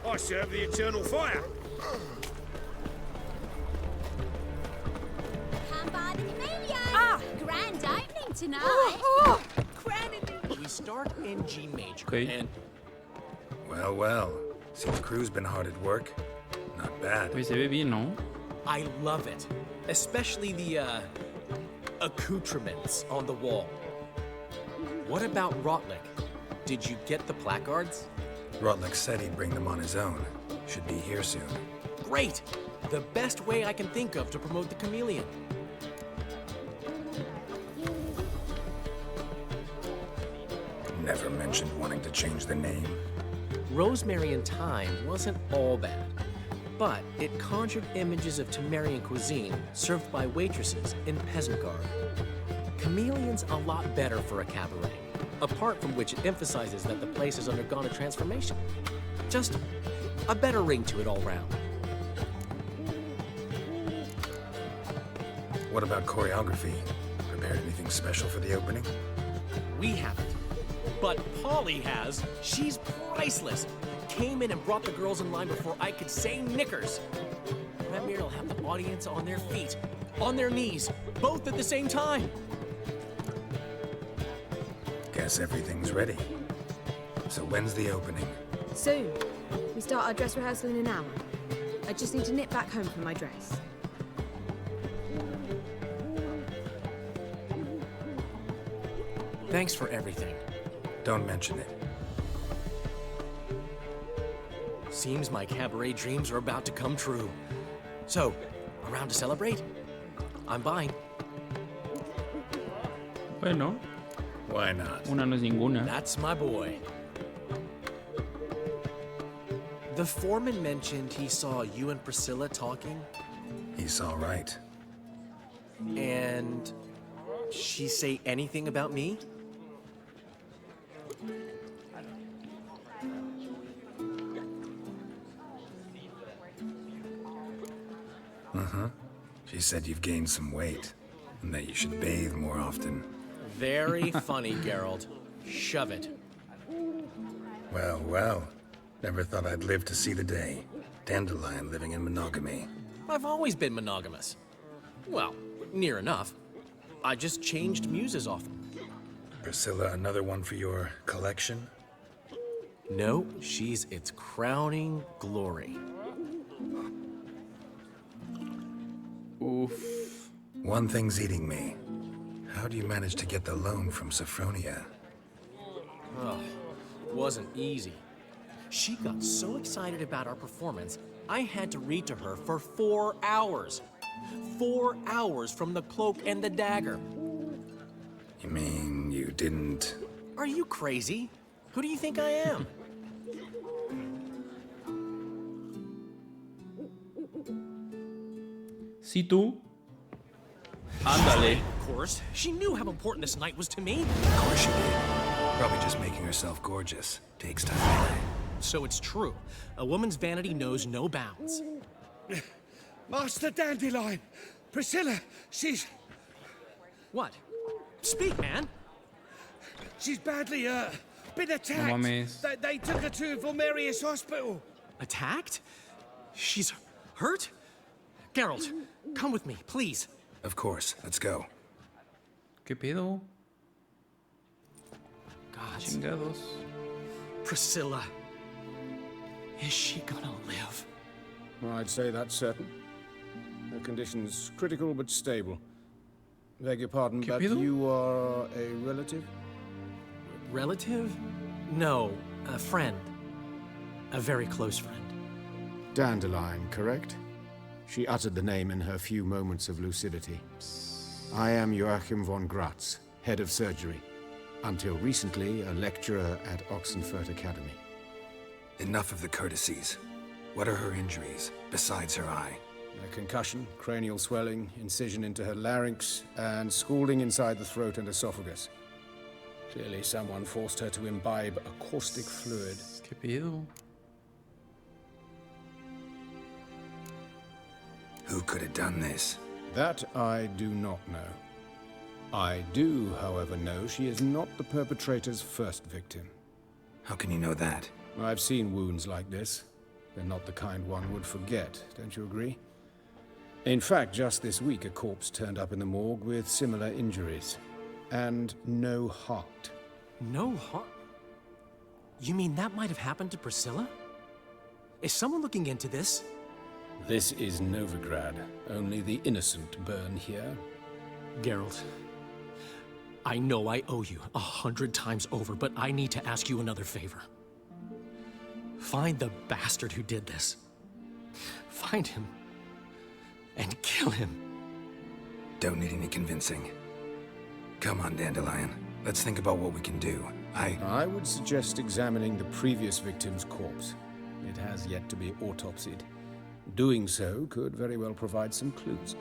I serve the eternal fire. Come by the chameleon. Grand opening tonight. We start in G major. Okay. And Well. See, the crew's been hard at work. Not bad. Oye, se ve bien, ¿no? I love it. Especially the, accoutrements on the wall. What about Rotlick? Did you get the placards? Rotlick said he'd bring them on his own. Should be here soon. Great! The best way I can think of to promote the chameleon. Never mentioned wanting to change the name. Rosemary in Time wasn't all bad, but it conjured images of Temerian cuisine served by waitresses in peasant garb. Chameleon's a lot better for a cabaret, apart from which it emphasizes that the place has undergone a transformation. Just a better ring to it all round. What about choreography? Prepared anything special for the opening? We haven't. But Polly has. She's priceless. Came in and brought the girls in line before I could say knickers. Premier'll have the audience on their feet, on their knees, both at the same time. Guess everything's ready. So when's the opening? Soon. We start our dress rehearsal in an hour. I just need to nip back home for my dress. Thanks for everything. Don't mention it. Seems my cabaret dreams are about to come true. So, around to celebrate? I'm buying. Bueno. Why not? Una no es ninguna. That's my boy. The foreman mentioned he saw you and Priscilla talking. He saw right. And she say anything about me? Uh-huh. She said you've gained some weight, and that you should bathe more often. Very funny, Geralt. Shove it. Well. Never thought I'd live to see the day. Dandelion living in monogamy. I've always been monogamous. Well, near enough. I just changed muses often. Priscilla, another one for your collection? No, she's its crowning glory. Oof. One thing's eating me. How do you manage to get the loan from Sophronia? Oh, wasn't easy. She got so excited about our performance, I had to read to her for 4 hours. 4 hours from the Cloak and the Dagger. You mean you didn't... Are you crazy? Who do you think I am? Si tú. Ándale. Of course. She knew how important this night was to me. Of course she did. Probably just making herself gorgeous. Takes time. So it's true. A woman's vanity knows no bounds. Master Dandelion! Priscilla, she's... What? Speak, man! She's badly, been attacked. No mames. They took her to Vulmerius Hospital. Attacked? She's hurt? Geralt, come with me, please. Of course. Let's go. ¿Qué pedo? God. Chingados. Priscilla. Is she gonna live? I'd say that's certain. Her condition's critical but stable. Beg your pardon, but you are a relative? Relative? No, a friend. A very close friend. Dandelion, correct? She uttered the name in her few moments of lucidity. I am Joachim von Gratz, head of surgery. Until recently, a lecturer at Oxenfurt Academy. Enough of the courtesies. What are her injuries, besides her eye? A concussion, cranial swelling, incision into her larynx, and scalding inside the throat and esophagus. Clearly someone forced her to imbibe a caustic fluid. ¿Qué pedo? Who could have done this? That I do not know. I do, however, know she is not the perpetrator's first victim. How can you know that? I've seen wounds like this. They're not the kind one would forget, don't you agree? In fact, just this week, a corpse turned up in the morgue with similar injuries. And no heart. No heart? You mean that might have happened to Priscilla? Is someone looking into this? This is Novigrad. Only the innocent burn here. Geralt, I know I owe you 100 times over, but I need to ask you another favor. Find the bastard who did this. Find him and kill him. Don't need any convincing. Come on, Dandelion. Let's think about what we can do. I would suggest examining the previous victim's corpse. It has yet to be autopsied. Doing so could very well provide some clues.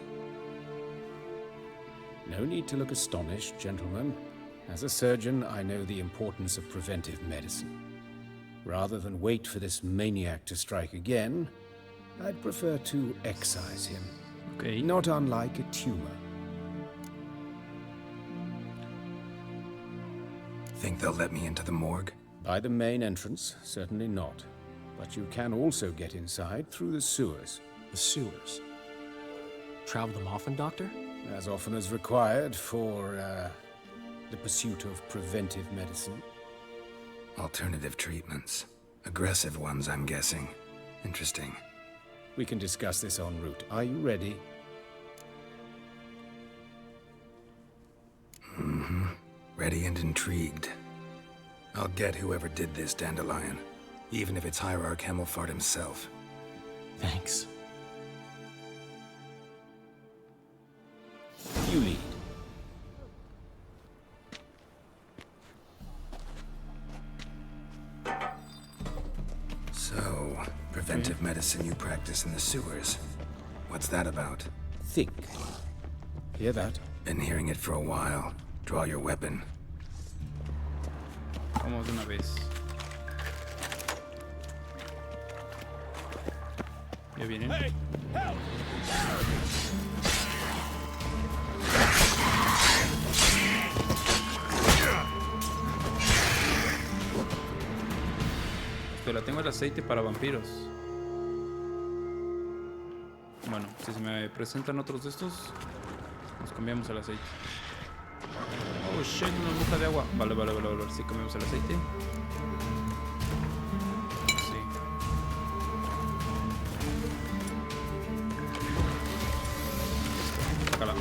No need to look astonished, gentlemen. As a surgeon, I know the importance of preventive medicine. Rather than wait for this maniac to strike again, I'd prefer to excise him. Okay. Not unlike a tumor. Think they'll let me into the morgue? By the main entrance, certainly not. But you can also get inside through the sewers. The sewers? Travel them often, Doctor? As often as required for, the pursuit of preventive medicine. Alternative treatments. Aggressive ones, I'm guessing. Interesting. We can discuss this en route. Are you ready? Mm-hmm. Ready and intrigued. I'll get whoever did this, Dandelion. Even if it's Hierarch Hemmelfart himself. Thanks. You lead. So, preventive medicine you practice in the sewers. What's that about? Think. Hear that? Been hearing it for a while. Draw your weapon. Vamos de una vez. Ya vienen. Hey, help! Espera, tengo el aceite para vampiros. Bueno, si se me presentan otros de estos, nos cambiamos el aceite. Oh shit, una burbuja de agua. Vale. Sí, cambiamos el aceite. Sí. Sácala.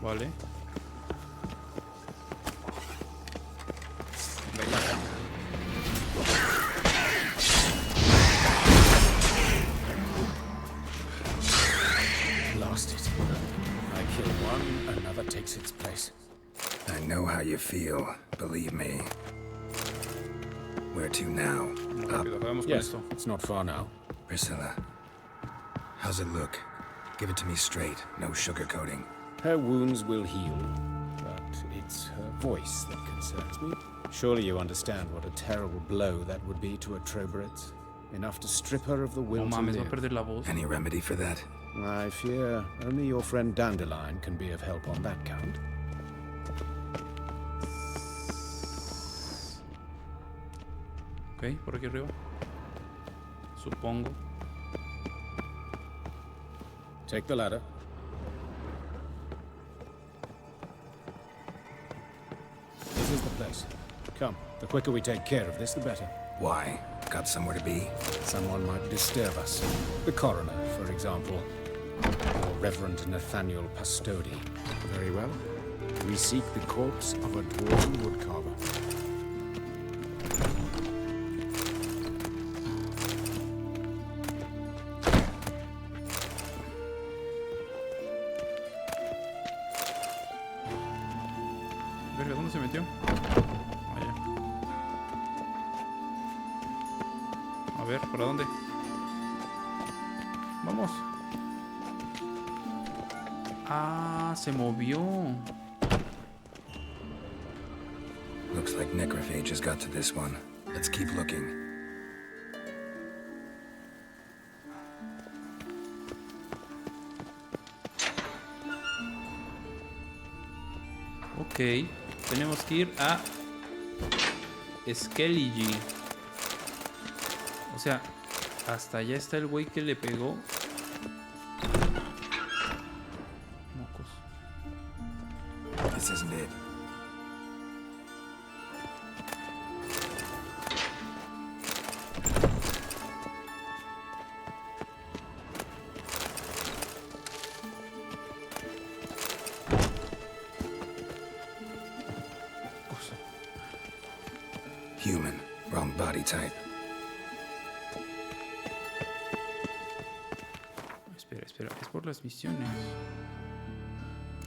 Vale. Lost it. I kill one, another takes its place. I know how you feel, believe me. Where to now? Up? Yes, it's not far now. Priscilla, how's it look? Give it to me straight, no sugarcoating. Her wounds will heal, but it's her voice that concerns me. Surely you understand what a terrible blow that would be to a Troberet. Enough to strip her of the will to live. Any remedy for that? I fear only your friend Dandelion can be of help on that count. Ok, por aquí arriba. Supongo. Take the ladder. This is the place. Come, the quicker we take care of this, the better. Why? Got somewhere to be? Someone might disturb us. The coroner, for example. Or Reverend Nathaniel Pastodi. Very well. We seek the corpse of a dwarven woodcarver. Verga, ¿dónde se metió? Allá. A ver, ¿para dónde? Vamos. Ah, se movió. Looks like necrophages got to this one. Let's keep looking. Ok, tenemos que ir a Skellige. O sea, hasta allá está el güey que le pegó. Mocos. This isn't it. Human. Wrong body type. Espera, espera. Es por las misiones.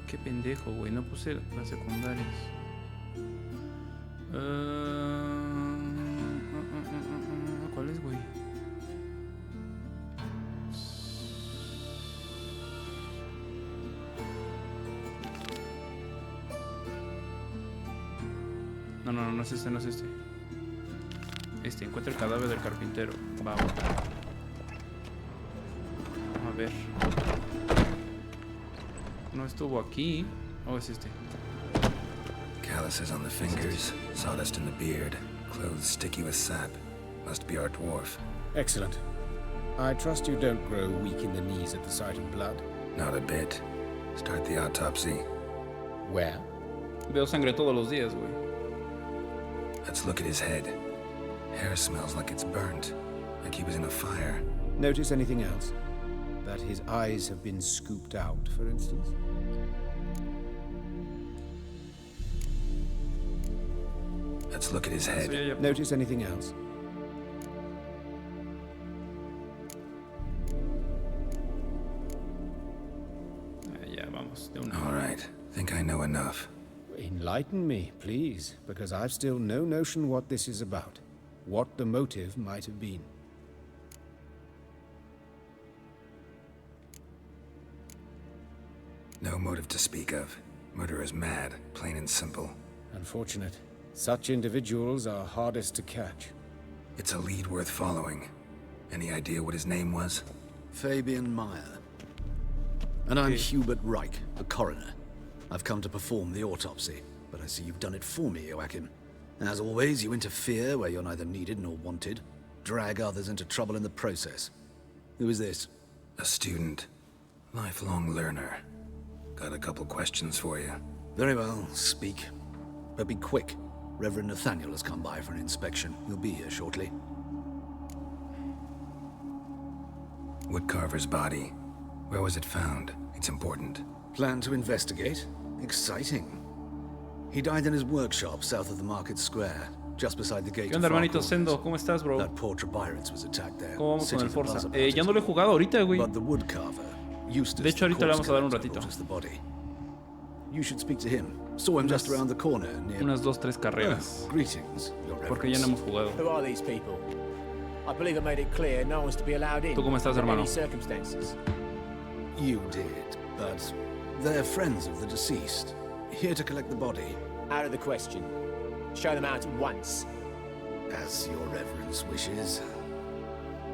Qué pendejo, güey. No puse las secundarias. ¿Cuál es, güey? No, no, no, no es este, no es este. Este, encuentra el cadáver del carpintero. Vamos. A ver. No estuvo aquí. Oh, es este. Calluses on the fingers, sawdust in the beard, clothes sticky with sap. Must be our dwarf. Excellent. I trust you don't grow weak in the knees at the sight of blood. Not a bit. Start the autopsy. Where? Veo sangre todos los días, güey. Let's look at his head. Hair smells like it's burnt, like he was in a fire. Notice anything else? That his eyes have been scooped out, for instance? Let's look at his head. Notice anything else? Ya, vamos. De una. All right. Think I know enough. Enlighten me, please, because I've still no notion what this is about. What the motive might have been. No motive to speak of. Murderer's mad, plain and simple. Unfortunate. Such individuals are hardest to catch. It's a lead worth following. Any idea what his name was? Fabian Meyer. And I'm Hubert Reich, the coroner. I've come to perform the autopsy, but I see you've done it for me, Joachim. As always, you interfere where you're neither needed nor wanted. Drag others into trouble in the process. Who is this? A student. Lifelong learner. Got a couple questions for you. Very well, speak. But be quick. Reverend Nathaniel has come by for an inspection. He'll be here shortly. Woodcarver's body. Where was it found? It's important. Plan to investigate? Exciting. He died in his workshop south of the market square, just beside the gate. ¿Qué onda, hermanito Sendo? ¿Cómo estás, bro? That poor Trobirets was attacked there. ¿Cómo vamos con el Forza? Ya no lo he jugado ahorita, güey. But the woodcarver, De hecho, ahorita le vamos a dar un ratito. You should speak to him. Saw him just around the corner near... Unas 2-3 carreras. Greetings, Your Porque ya no hemos jugado. Who are these people? I believe I made it clear no one's to be allowed in. ¿Tú cómo estás, under hermano? any circumstances. You did, but they're friends of the deceased. Here to collect the body. Out of the question. Show them out at once. As your reverence wishes.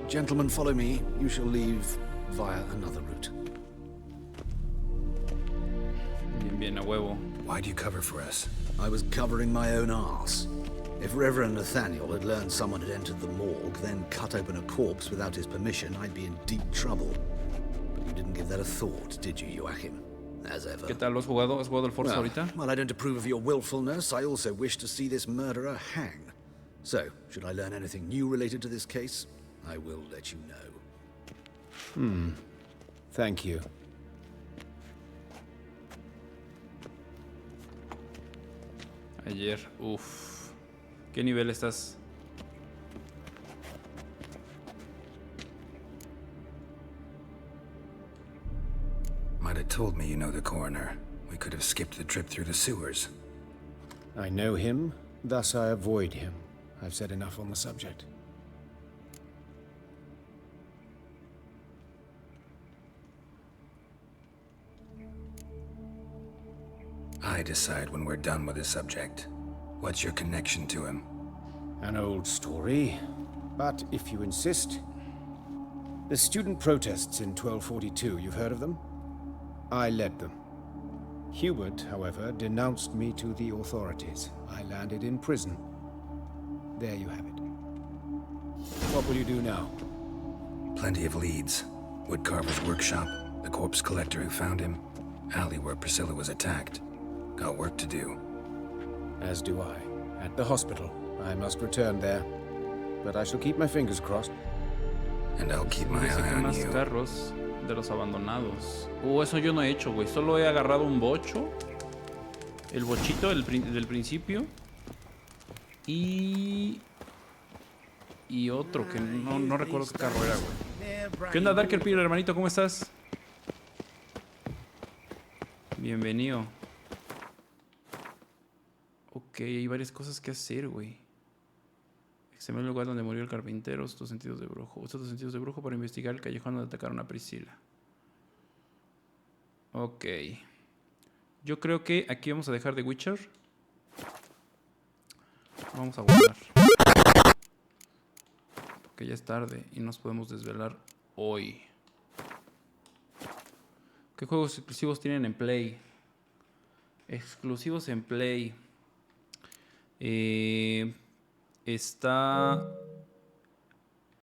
Gentlemen, follow me. You shall leave via another route. Bien, bien, a huevo. Why'd you cover for us? I was covering my own arse. If Reverend Nathaniel had learned someone had entered the morgue, then cut open a corpse without his permission, I'd be in deep trouble. But you didn't give that a thought, did you, Joachim? As ever. ¿Qué tal? ¿Lo has jugado? ¿Has jugado el Forza ahorita? Well, I don't approve of your willfulness. I also wish to see this murderer hang. So, should I learn anything new related to this case, I will let you know. Thank you. Ayer, uff. ¿Qué nivel estás? Might have told me you know the coroner. We could have skipped the trip through the sewers. I know him, thus I avoid him. I've said enough on the subject. I decide when we're done with the subject. What's your connection to him? An old story, but if you insist. The student protests in 1242, you've heard of them? I led them. Hubert, however, denounced me to the authorities. I landed in prison. There you have it. What will you do now? Plenty of leads. Woodcarver's workshop, the corpse collector who found him, alley where Priscilla was attacked. Got work to do. As do I. At the hospital. I must return there. But I shall keep my fingers crossed. And I'll keep my Dice eye que on más you. carros de los abandonados. Eso yo no he hecho, güey. Solo he agarrado un bocho. El bochito del principio. Y otro que no recuerdo qué carro era, güey. ¿Qué onda, Darker Peter, hermanito? ¿Cómo estás? Bienvenido. Ok, hay varias cosas que hacer, güey. Examina el lugar donde murió el carpintero. Estos sentidos de brujo. Usa tus sentidos de brujo para investigar el callejón donde atacaron a Priscila. Ok. Yo creo que aquí vamos a dejar The Witcher. Vamos a guardar. Porque ya es tarde y nos podemos desvelar hoy. ¿Qué juegos exclusivos tienen en Play? Exclusivos en Play. Está